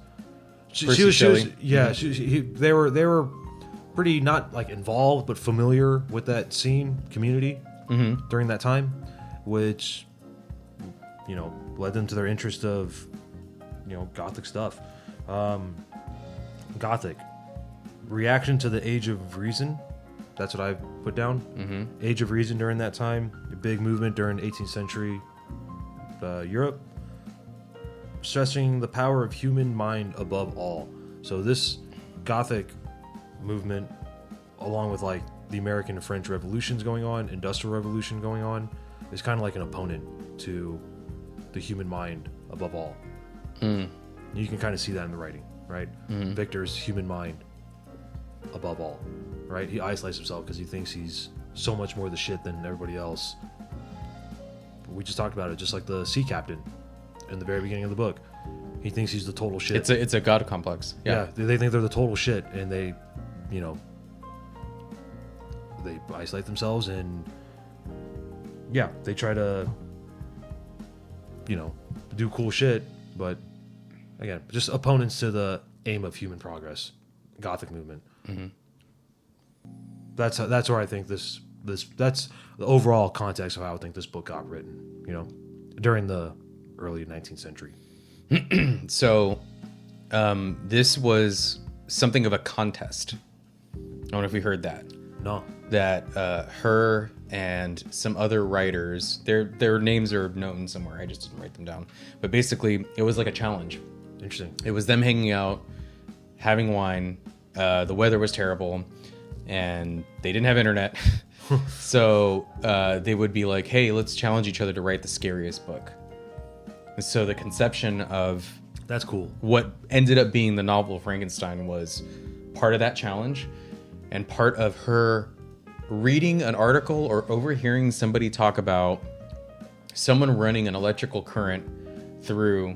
They were pretty not like involved, but familiar with that scene community during that time, which led them to their interest of Gothic stuff. Gothic reaction to the Age of Reason. That's what I put down. Age of Reason during that time, a big movement during 18th century Europe, stressing the power of human mind above all. So this Gothic movement, along with like the American and French revolutions going on, Industrial Revolution going on, is kind of like an opponent to the human mind above all. You can kind of see that in the writing, right? Victor's human mind above all, right? He isolates himself because he thinks he's so much more the shit than everybody else. We just talked about it, just like the sea captain in the very beginning of the book. He thinks he's the total shit. It's a god complex. Yeah. They think they're the total shit, and they isolate themselves, and they try to do cool shit, but again, just opponents to the aim of human progress. Gothic movement. That's where I think this that's the overall context of how I think this book got written. During the early 19th century. So, this was something of a contest. I don't know if we heard that. No. That her and some other writers, their names are known somewhere. I just didn't write them down. But basically, it was like a challenge. Interesting. It was them hanging out, having wine. The weather was terrible, and they didn't have internet. So they would be like, hey, let's challenge each other to write the scariest book. And so the conception of That's cool. what ended up being the novel Frankenstein was part of that challenge, and part of her reading an article or overhearing somebody talk about someone running an electrical current through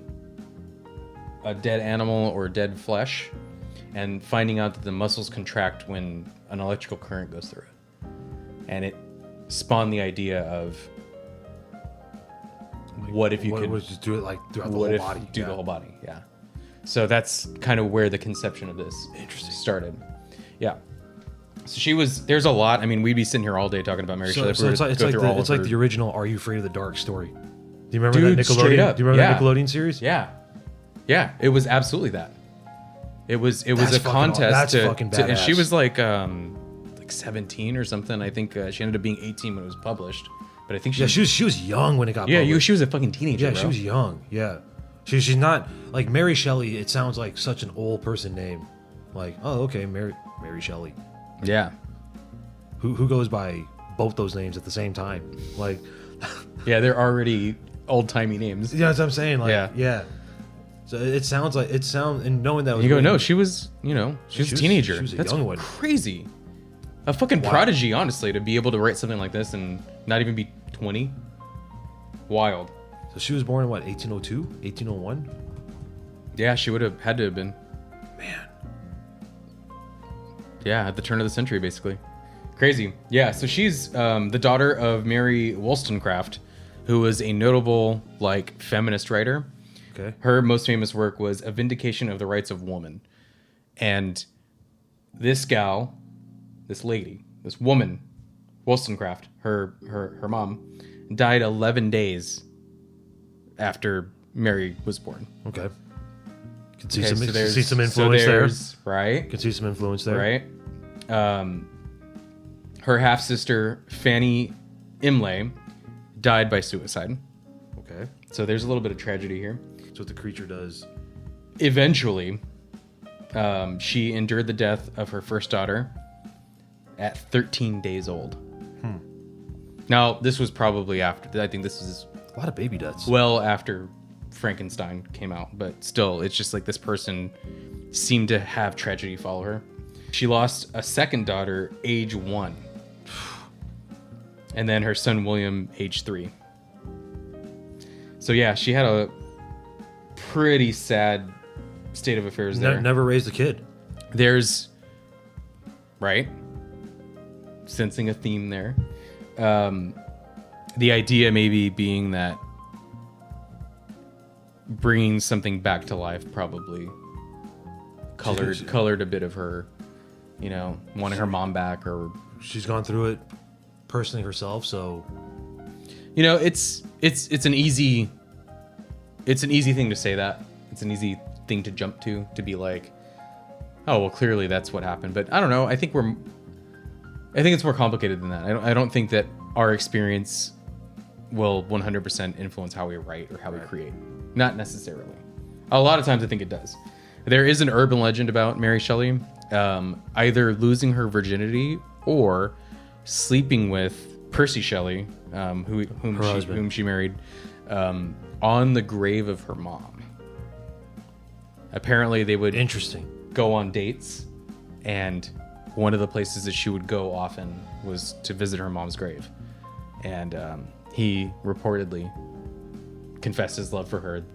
a dead animal or dead flesh, and finding out that the muscles contract when an electrical current goes through it. And it spawned the idea of what if you could just do it like throughout the what whole if body? do the whole body. Yeah. So that's kind of where the conception of this started. Yeah. So there's a lot. I mean, we'd be sitting here all day talking about Mary Shelley. So it's like the original "Are You Afraid of the Dark" story. Do you remember Dude, that straight Nickelodeon? up. Do you remember Yeah. that Nickelodeon series? Yeah, it was absolutely that. It was That's a fucking contest that's to fucking and she badass. was like 17 or something. I think she ended up being 18 when it was published. But I think Yeah, she was young when it got published. she was a fucking teenager. Yeah, bro. she was young. Yeah, she's not like Mary Shelley. It sounds like such an old person name. Like, oh, okay, Mary Shelley. Yeah. Who goes by both those names at the same time? Like, Yeah, they're already old timey names. yeah, that's what I'm saying. Like, Yeah. yeah. So and knowing that was You go, written- no, she was a teenager. She was a That's young one. crazy. A fucking prodigy, honestly, to be able to write something like this and not even be 20. Wild. So she was born in what, 1802, 1801? Yeah, she would have had to have been. Man, Yeah, at the turn of the century, basically. Crazy. Yeah, so she's the daughter of Mary Wollstonecraft, who was a notable feminist writer. okay. Her most famous work was A Vindication of the Rights of Woman. And this gal, this lady, this woman, Wollstonecraft, her mom, died 11 days after Mary was born. Okay. Can see Okay, some so there's- see some so influence there. Right? Can see some influence there. Right? Her half-sister, Fanny Imlay, died by suicide. Okay. So there's a little bit of tragedy here. That's what the creature does. Eventually, She endured the death of her first daughter at 13 days old. Now, this was probably after, I think this is A lot of baby deaths. well after Frankenstein came out, but still, it's just like this person seemed to have tragedy follow her. She lost a second daughter, age 1. And then her son, William, age 3. So yeah, she had a pretty sad state of affairs there. Never raised a kid. There's, right? Sensing a theme there. The idea maybe being that bringing something back to life probably colored a bit of her, wanting her mom back, or She's gone through it personally herself, so it's an easy thing to say that. It's an easy thing to jump to be like, oh well, clearly that's what happened. But I don't know. I think it's more complicated than that. I don't think that our experience will 100% influence how we write or how we create. Not necessarily. A lot of times I think it does. There is an urban legend about Mary Shelley either losing her virginity or sleeping with Percy Shelley, whom she married, on the grave of her mom. Apparently they would go on dates, and one of the places that she would go often was to visit her mom's grave. And he reportedly confessed his love for her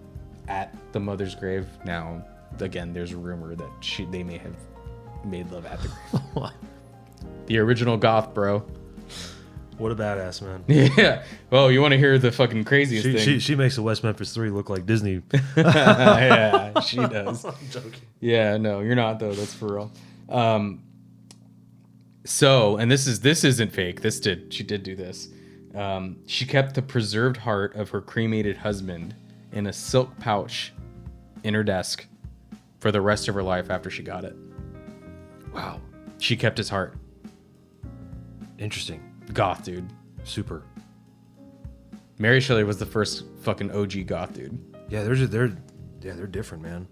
at the mother's grave. Now, again, there's a rumor that they may have made love at the grave. The original goth, bro. What a badass, man. Yeah. Well, you want to hear the fucking craziest thing? She makes the West Memphis 3 look like Disney. Yeah, she does. I'm joking. Yeah, no, you're not though. That's for real. So, and this isn't fake. She did do this. She kept the preserved heart of her cremated husband in a silk pouch in her desk for the rest of her life after she got it. Wow. She kept his heart. Interesting. Goth, dude. Super. Mary Shelley was the first fucking OG goth, dude. Yeah, they're different, man.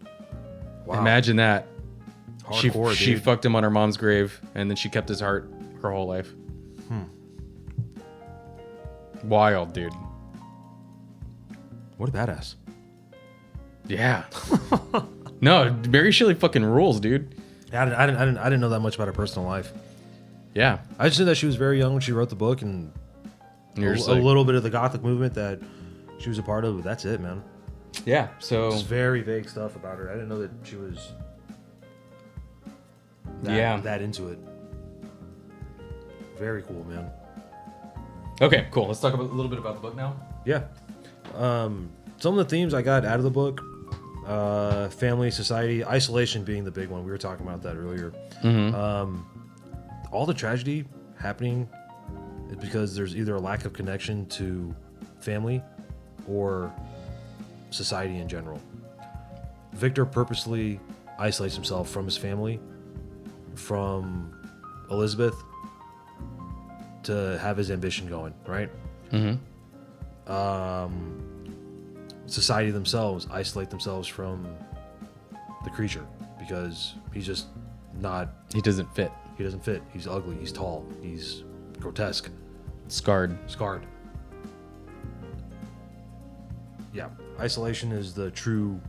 Wow. Imagine that. Hardcore, she dude. fucked him on her mom's grave, and then she kept his heart her whole life. Wild, dude. What a badass. Yeah. No, Mary Shelley fucking rules, dude. Yeah, I didn't know that much about her personal life. Yeah. I just knew that she was very young when she wrote the book, and a little bit of the Gothic movement that she was a part of. But that's it, man. Yeah. So Just very vague stuff about her. I didn't know that she was that into it. Very cool, man. Okay, cool. Let's talk a little bit about the book now. Yeah. Some of the themes I got out of the book, family, society, isolation being the big one. We were talking about that earlier. Mm-hmm. All the tragedy happening is because there's either a lack of connection to family or society in general. Victor purposely isolates himself from his family, from Elizabeth, to have his ambition going, right? Mm-hmm. Society themselves isolate themselves from the creature because he's just not... He doesn't fit. He doesn't fit. He's ugly. He's tall. He's grotesque. Scarred. Yeah. Isolation is the true,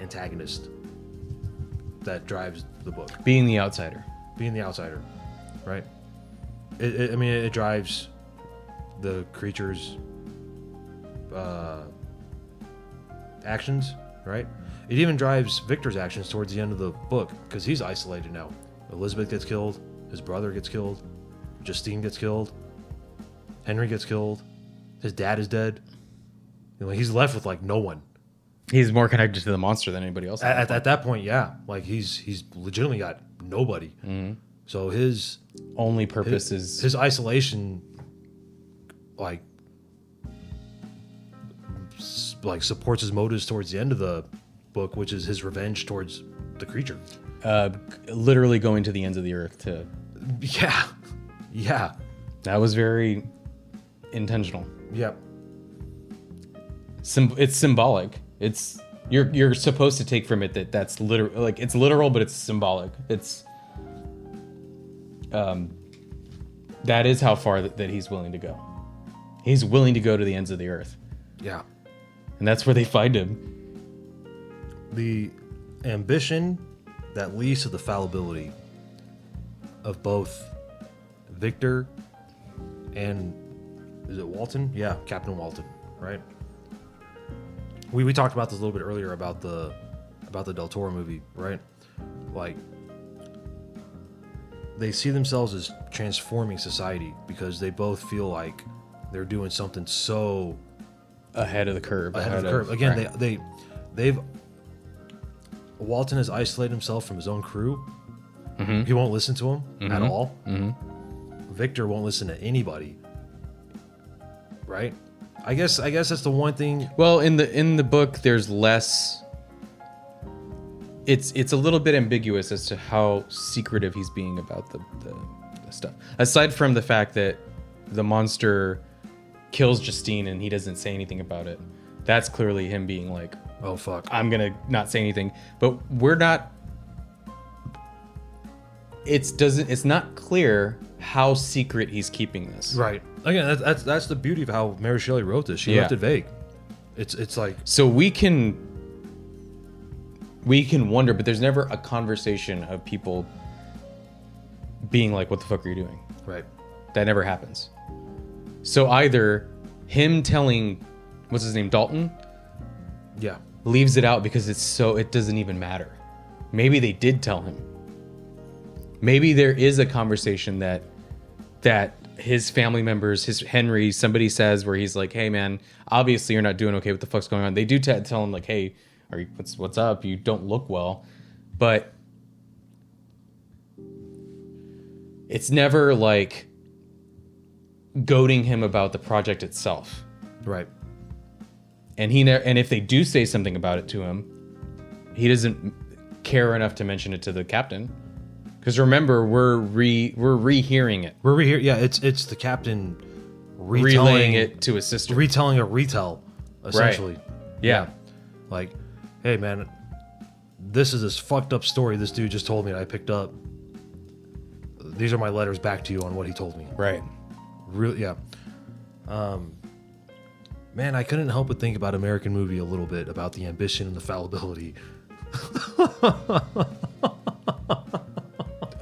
antagonist that drives the book. Being the outsider. Being the outsider, right? It drives the creature's actions, right? It even drives Victor's actions towards the end of the book because he's isolated now. Elizabeth gets killed. His brother gets killed. Justine gets killed. Henry gets killed. His dad is dead. He's left with no one. He's more connected to the monster than anybody else. At that point, yeah. He's legitimately got nobody. Mm-hmm. So his only purpose is his isolation, supports his motives towards the end of the book, which is his revenge towards the creature. Literally going to the ends of the earth to... Yeah. That was very intentional. Yep. It's symbolic. It's You're supposed to take from it that that's literal, like it's literal, but it's symbolic. It's that is how far that he's willing to go. He's willing to go to the ends of the earth. Yeah. And that's where they find him. The ambition that leads to the fallibility of both Victor and is it Walton? Yeah, Captain Walton, right? We talked about this a little bit earlier about the Del Toro movie, right? Like they see themselves as transforming society because they both feel like they're doing something so Ahead of the curve. Again, right. they've Walton has isolated himself from his own crew. Mm-hmm. He won't listen to him at all. Mm-hmm. Victor won't listen to anybody. Right? I guess that's the one thing. Well, in the book, there's less. It's a little bit ambiguous as to how secretive he's being about the stuff. Aside from the fact that the monster kills Justine and he doesn't say anything about it, that's clearly him being like, oh fuck, I'm gonna not say anything. But we're not. It's not clear how secret he's keeping this. Right. Again, that's the beauty of how Mary Shelley wrote this. She left it vague. It's like, so we can wonder, but there's never a conversation of people being like, what the fuck are you doing? right. That never happens. So either him telling, what's his name, Dalton, Yeah. leaves it out because it doesn't even matter. Maybe they did tell him. Maybe there is a conversation that his family members, his Henry, somebody says where he's like, hey man, obviously you're not doing okay. What the fuck's going on? They do tell him like, hey, what's up? You don't look well. But it's never like goading him about the project itself. Right. And and if they do say something about it to him, he doesn't care enough to mention it to the captain. Because remember, we're rehearing it. We're rehearing. Yeah, it's the captain relaying it to his sister. Retelling a retell, essentially. Right. Yeah. Like, hey man, this is this fucked up story this dude just told me that I picked up. These are my letters back to you on what he told me. Right. Really, yeah. Man, I couldn't help but think about American Movie a little bit, about the ambition and the fallibility.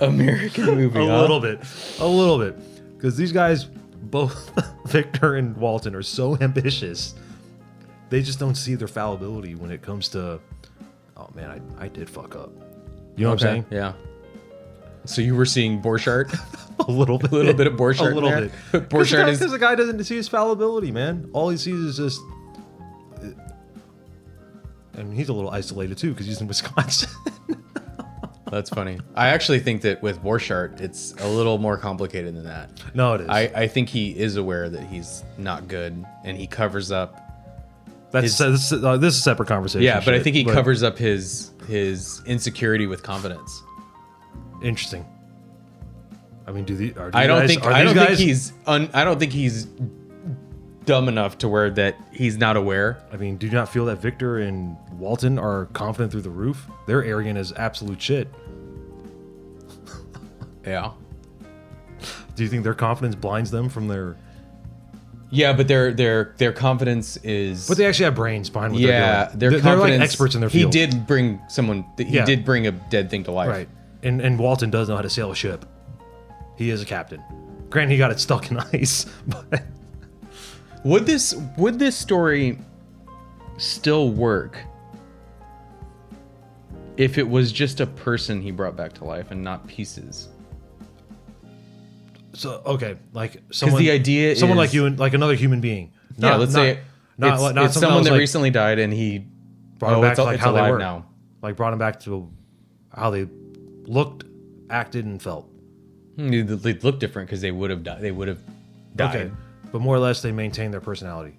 American Movie, a little bit. Because these guys, both Victor and Walton, are so ambitious. They just don't see their fallibility when it comes to, oh man, I did fuck up. You know what I'm saying? Yeah. So you were seeing Borchardt? A little bit. A little bit of Borchardt. A little there. bit. Borchardt is... Because the guy doesn't see his fallibility, man. All he sees is just... And he's a little isolated too, because he's in Wisconsin. That's funny. I actually think that with Borchardt, it's a little more complicated than that. No, it is. I think he is aware that he's not good, and he covers up. This is a separate conversation. Yeah, but I think he covers up his insecurity with confidence. Interesting. I mean, I don't think he's dumb enough to where that he's not aware. I mean, do you not feel that Victor and Walton are confident through the roof? They're arrogant as absolute shit. Yeah. Do you think their confidence blinds them from their... Yeah, but their confidence is... But they actually have brains behind what they're doing. They're like experts in their field. He did bring did bring a dead thing to life. Right. And Walton does know how to sail a ship. He is a captain. Granted, he got it stuck in ice, but... Would this story still work if it was just a person he brought back to life and not pieces? So okay, like someone, the idea is someone like you, and like another human being. Let's say it's someone that recently died and he brought him back to like how they were now. Like brought him back to how they looked, acted, and felt. They look different because they would have died. They would have died. Okay, but more or less they maintain their personality.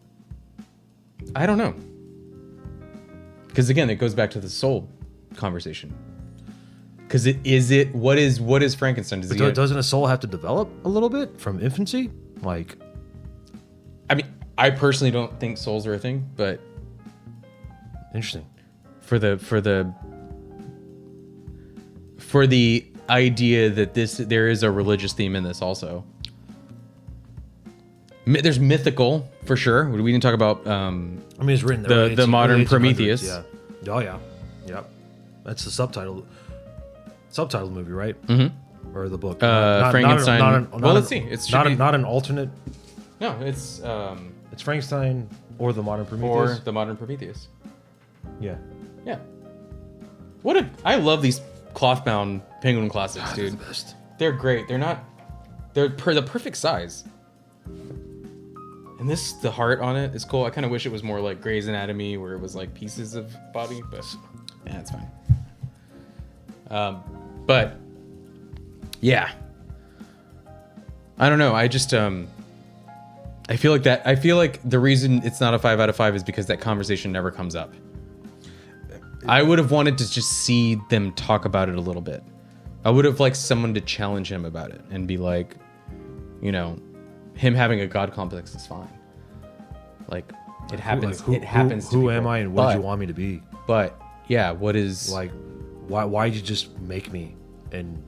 I don't know. Because again, it goes back to the soul conversation. Because what is Frankenstein? Doesn't a soul have to develop a little bit from infancy? Like, I mean, I personally don't think souls are a thing, but interesting. for the idea that there is a religious theme in this also. There's mythical for sure. We didn't talk about I mean, it's written the modern early 1800s, Prometheus. Yeah. Oh yeah. Yep. That's the subtitle movie, right? Mm-hmm. Or the book. Frankenstein. Well, let's see. It's not an alternate. No, it's Frankenstein or the modern Prometheus. or the modern Prometheus. Yeah. Yeah. I love these cloth-bound Penguin classics, dude. They're the best. They're great. They're the perfect size. And the heart on it is cool. I kind of wish it was more like Grey's Anatomy, where it was like pieces of body, but yeah, it's fine. But yeah, I don't know. I just I feel like the reason it's not a 5 out of 5 is because that conversation never comes up. I would have wanted to just see them talk about it a little bit. I would have liked someone to challenge him about it and be like, you know, him having a god complex is fine. Like it happens. It happens. Who am I and what do you want me to be? But yeah, what is like? Why'd you just make me and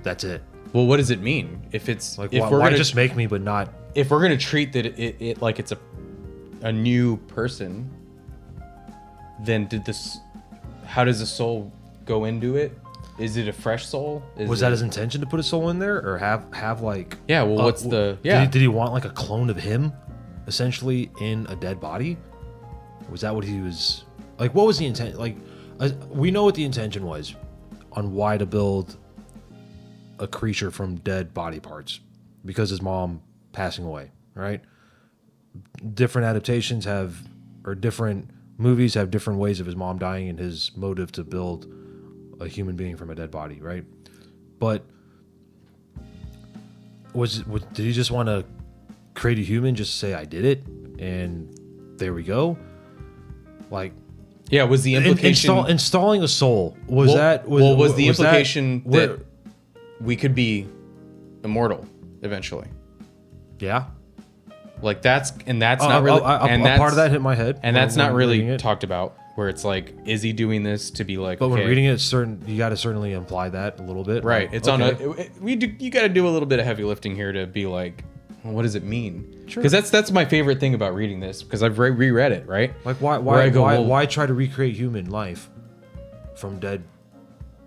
that's it? Well, what does it mean if it's like? If why just make me but not? If we're gonna treat that it like it's a new person, then how does the soul go into it? Is it a fresh soul? Was that his intention to put a soul in there, or have like? Yeah. Well, what's the? Yeah. Did he want like a clone of him, essentially in a dead body? Was that what he was like? What was the intent? Like, we know what the intention was on why to build a creature from dead body parts, because his mom passing away, right? Different adaptations different movies have different ways of his mom dying and his motive to build a human being from a dead body, right? But did he just want to create a human, just say I did it and there we go? Like, yeah, was the implication installing a soul was the implication that we could be immortal eventually? Yeah. Like that's not really a part of that hit my head, and that's not really talked about. Where it's like, is he doing this to be like? But when reading it, you got to certainly imply that a little bit, right? Like, it's okay. You got to do a little bit of heavy lifting here to be like, well, what does it mean? Sure. Because that's my favorite thing about reading this, because I've reread it, right? Like why try to recreate human life from dead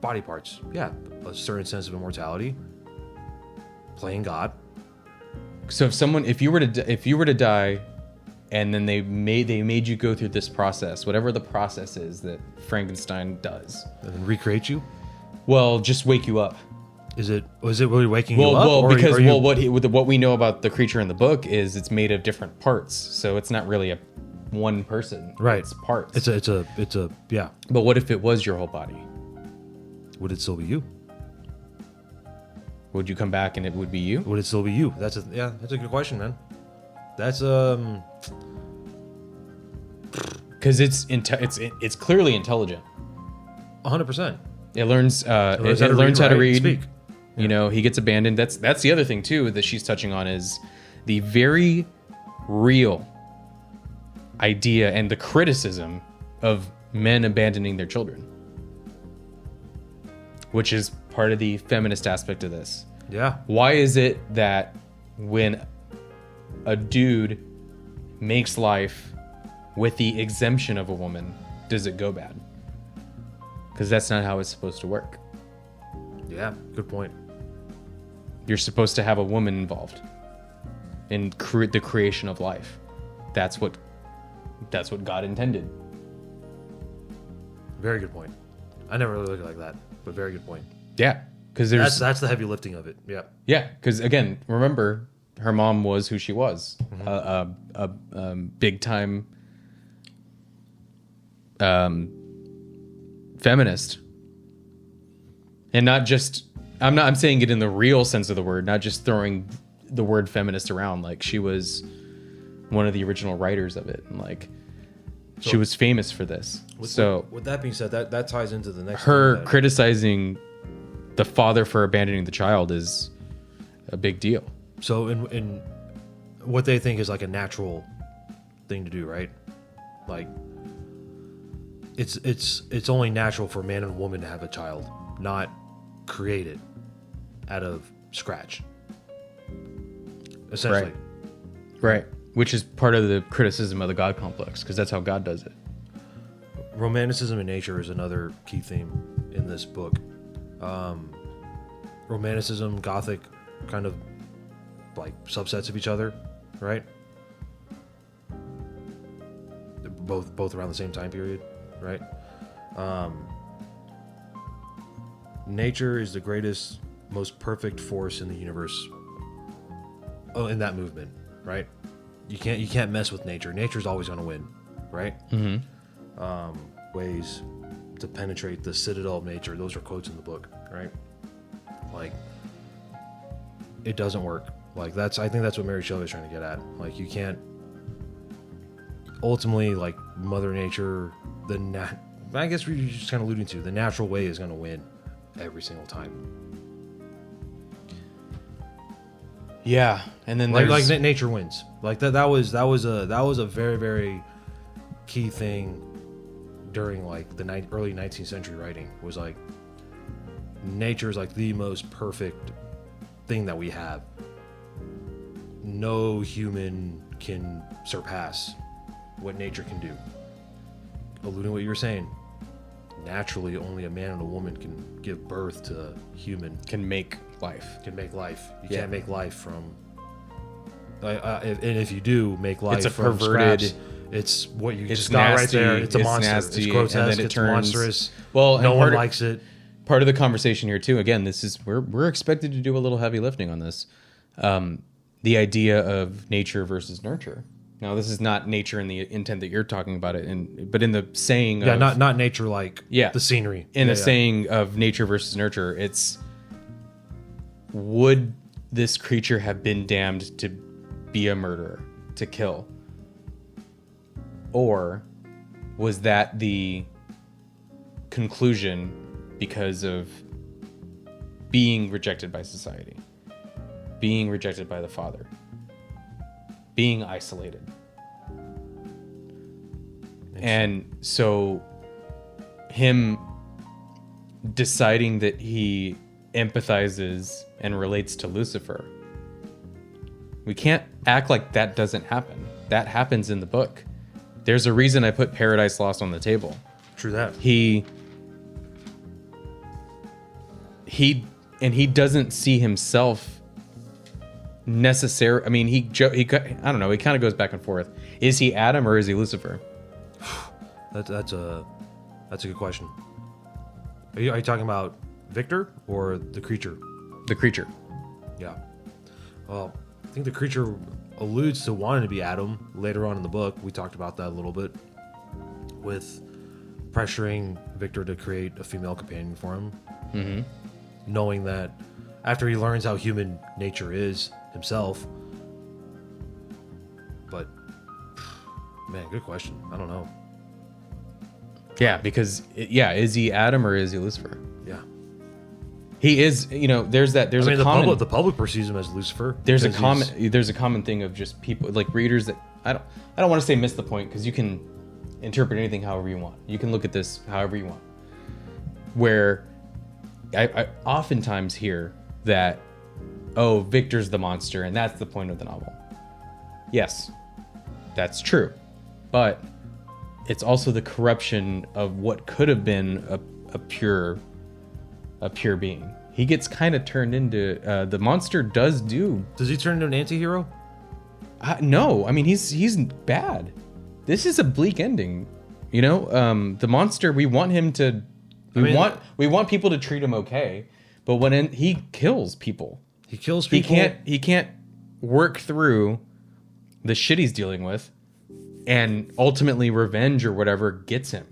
body parts? Yeah, a certain sense of immortality, playing God. So if you were to die, and then they made you go through this process, whatever the process is that Frankenstein does, and recreate you. Well, just wake you up. Was it really waking you up? Well, because what we know about the creature in the book is it's made of different parts, so it's not really one person. Right, it's parts. It's a yeah. But what if it was your whole body? Would it still be you? Would you come back and it would be you? Would it still be you? That's a good question, man. That's because it's clearly intelligent. 100%. It learns how to read. Speak. You know, he gets abandoned. That's the other thing too that she's touching on is the very real idea and the criticism of men abandoning their children, which is part of the feminist aspect of this. Yeah. Why is it that when a dude makes life with the exemption of a woman, does it go bad? Because that's not how it's supposed to work. Yeah, good point. You're supposed to have a woman involved in the creation of life. That's what God intended. Very good point. I never really looked at it like that, but very good point. Yeah, because that's the heavy lifting of it. Yeah. Yeah, because again, remember, her mom was who she was, a big time feminist, and not just. I'm saying it in the real sense of the word, not just throwing the word feminist around. Like, she was one of the original writers of it, and like she was famous for this. With that being said, that ties into the next. Her criticizing the father for abandoning the child is a big deal. So in what they think is like a natural thing to do, right? Like it's only natural for a man and a woman to have a child, not create it out of scratch. Essentially. Right. Which is part of the criticism of the God complex, because that's how God does it. Romanticism in nature is another key theme in this book. Romanticism, Gothic, kind of like subsets of each other, right? They're both around the same time period, right? Nature is the greatest, most perfect force in the universe. Oh, in that movement, right? You can't mess with nature. Nature's always going to win, right? Mm-hmm. Ways to penetrate the citadel of nature. Those are quotes in the book, right? Like, it doesn't work. Like, I think that's what Mary Shelley is trying to get at. Like, you can't. Ultimately, like, Mother Nature, I guess we're just kind of alluding to the natural way is going to win every single time. Yeah, and then like nature wins. Like that was a very, very key thing during like the early 19th century writing. Was like, nature is like the most perfect thing that we have. No human can surpass what nature can do. Alluding to what you were saying, naturally only a man and a woman can give birth to a human. Can make life. You can't make life from. And if you do make life, it's a from perverted. Scraps, it's what you It's just got nasty, right there. It's a monster. nasty, It's grotesque. and then it it's turns, monstrous. Well, no one likes it. Part of the conversation here too. Again, this is we're expected to do a little heavy lifting on this. The idea of nature versus nurture. Now, this is not nature in the intent that you're talking about it, but in the saying. Yeah, of, not nature like the scenery. In the saying of nature versus nurture, it's would this creature have been damned to be a murderer, to kill? Or was that the conclusion because of being rejected by society, being rejected by the father, being isolated? And so him deciding that he empathizes and relates to Lucifer, we can't act like that doesn't happen. That happens in the book. There's a reason I put Paradise Lost on the table. True that. He doesn't see himself necessarily. I mean, I don't know. He kind of goes back and forth. Is he Adam or is he Lucifer? That's a good question. Are you talking about Victor or the creature? The creature. Yeah. Well, I think the creature alludes to wanting to be Adam later on in the book. We talked about that a little bit with pressuring Victor to create a female companion for him. Mm-hmm. Knowing that after he learns how human nature is himself. But, man, good question. I don't know. Yeah, because is he Adam or is he Lucifer? Yeah, he is. There's a common. The public perceives him as Lucifer. There's a common thing of just people like readers that I don't want to say miss the point, because you can interpret anything however you want. You can look at this however you want. Where I oftentimes hear that, oh, Victor's the monster and that's the point of the novel. Yes, that's true, but it's also the corruption of what could have been a pure being. He gets kind of turned into the monster. Does he turn into an anti-hero? No, I mean he's bad. This is a bleak ending. The monster. We want him to. We want people to treat him okay, but when he kills people, he can't work through the shit he's dealing with. And ultimately, revenge or whatever gets him.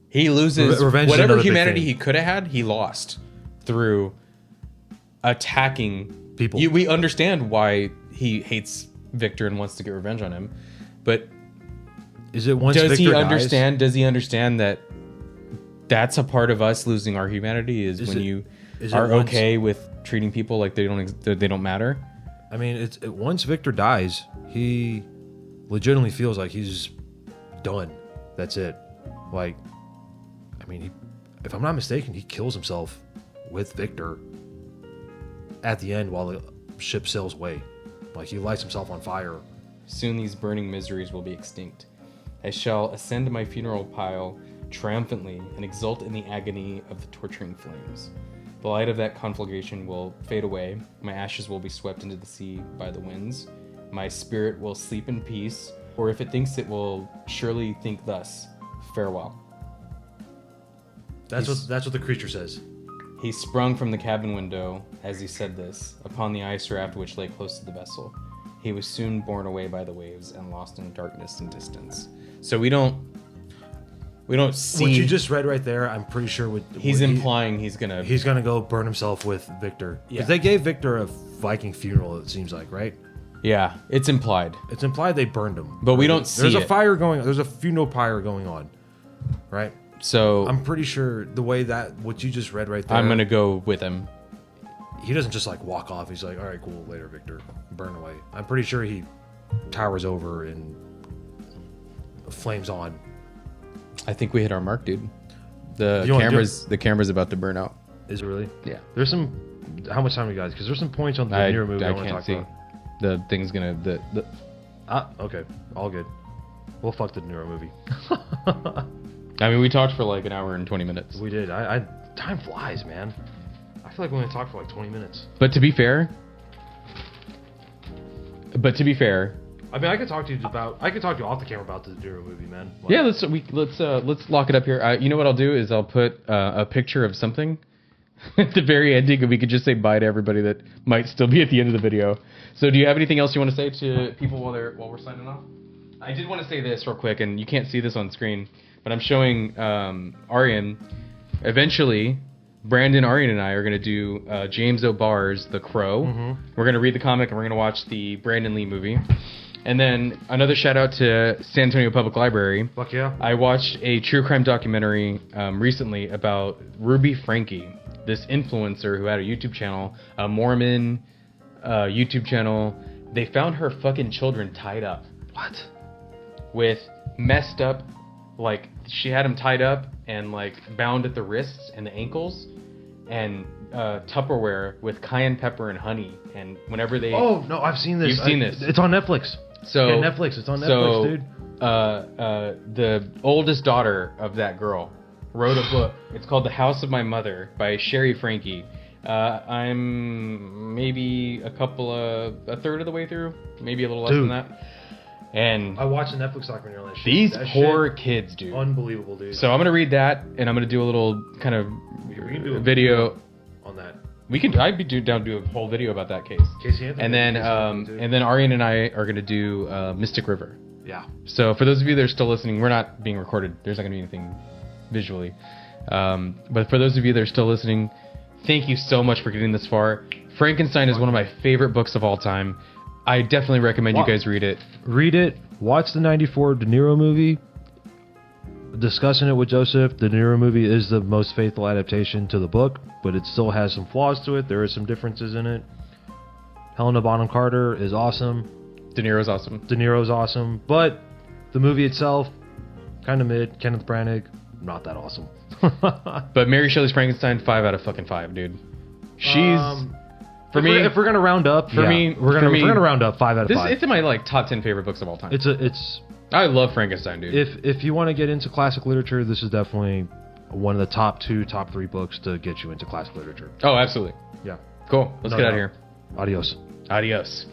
He loses whatever humanity he could have had. He lost through attacking people. We understand why he hates Victor and wants to get revenge on him, but is it once does Victor he dies? understand? Does he understand that that's a part of us losing our humanity? Is when you are okay with treating people like they don't matter? I mean, once Victor dies, he legitimately feels like he's done. That's it. Like, I mean, if I'm not mistaken, he kills himself with Victor at the end while the ship sails away. Like, he lights himself on fire. Soon these burning miseries will be extinct. I shall ascend to my funeral pile triumphantly and exult in the agony of the torturing flames. The light of that conflagration will fade away. My ashes will be swept into the sea by the winds. My spirit will sleep in peace, or if it thinks it will surely think thus, farewell. That's what the creature says. He sprung from the cabin window as he said this, upon the ice raft which lay close to the vessel. He was soon borne away by the waves and lost in darkness and distance. So we don't see what you just read right there. I'm pretty sure he's implying he's gonna go burn himself with Victor. Yeah. Because they gave Victor a Viking funeral. It seems like, right? Yeah, it's implied. It's implied they burned him, but we don't see. There's a fire going. There's a funeral pyre going on, right? So I'm pretty sure the way that what you just read right there. I'm gonna go with him. He doesn't just like walk off. He's like, all right, cool, later, Victor, burn away. I'm pretty sure he towers over and flames on. I think we hit our mark, dude. The camera's about to burn out. Is it really? Yeah. There's some. How much time we got? Because there's some points on the De Niro movie I want to talk about. The thing's gonna okay, all good. We'll fuck the De Niro movie. I mean, we talked for like an hour and 20 minutes. We did. Time flies, man. I feel like we only talked for like 20 minutes. But to be fair, I mean, I could talk to you off the camera about the De Niro movie, man. Like, yeah, let's lock it up here. You know what I'll do is I'll put a picture of something at the very ending, and we could just say bye to everybody that might still be at the end of the video. So, do you have anything else you want to say to people while we're signing off? I did want to say this real quick, and you can't see this on screen, but I'm showing Aryan. Eventually, Brandon, Aryan, and I are going to do James O'Barr's The Crow. Mm-hmm. We're going to read the comic, and we're going to watch the Brandon Lee movie. And then another shout out to San Antonio Public Library. Fuck yeah. I watched a true crime documentary recently about Ruby Franke, this influencer who had a YouTube channel, a Mormon YouTube channel. They found her fucking children tied up. What? With messed up, like, she had them tied up and, like, bound at the wrists and the ankles, and Tupperware with cayenne pepper and honey. And whenever they... Oh, no, I've seen this. You've seen this. It's on Netflix. So yeah, Netflix. It's on Netflix, dude. The oldest daughter of that girl wrote a book. It's called The House of My Mother by Shelley Franke. I'm maybe a third of the way through, maybe a little less than that. And I watched a Netflix documentary on that shit. These poor kids, dude. Unbelievable, dude. So I'm gonna read that, and I'm gonna do a little kind of video on that. I'd be down to do a whole video about that case. Casey Anthony. And then Aryan and I are gonna do Mystic River. Yeah. So for those of you that are still listening, we're not being recorded. There's not gonna be anything visually. But for those of you that are still listening, thank you so much for getting this far. Frankenstein is one of my favorite books of all time. I definitely recommend you guys read it. Read it. Watch the 94 De Niro movie. Discussing it with Joseph, the De Niro movie is the most faithful adaptation to the book, but it still has some flaws to it. There are some differences in it. Helena Bonham Carter is awesome. De Niro's awesome. De Niro's awesome, but the movie itself, kind of mid. Kenneth Branagh, not that awesome. But Mary Shelley's Frankenstein, 5 out of fucking 5, dude. She's for me. If we're gonna round up, we're gonna round up 5 out of 5. It's in my like top 10 favorite books of all time. I love Frankenstein, dude. If you want to get into classic literature, this is definitely one of the top 3 books to get you into classic literature. Oh, absolutely. Yeah. Cool. Let's get out of here. Adios. Adios.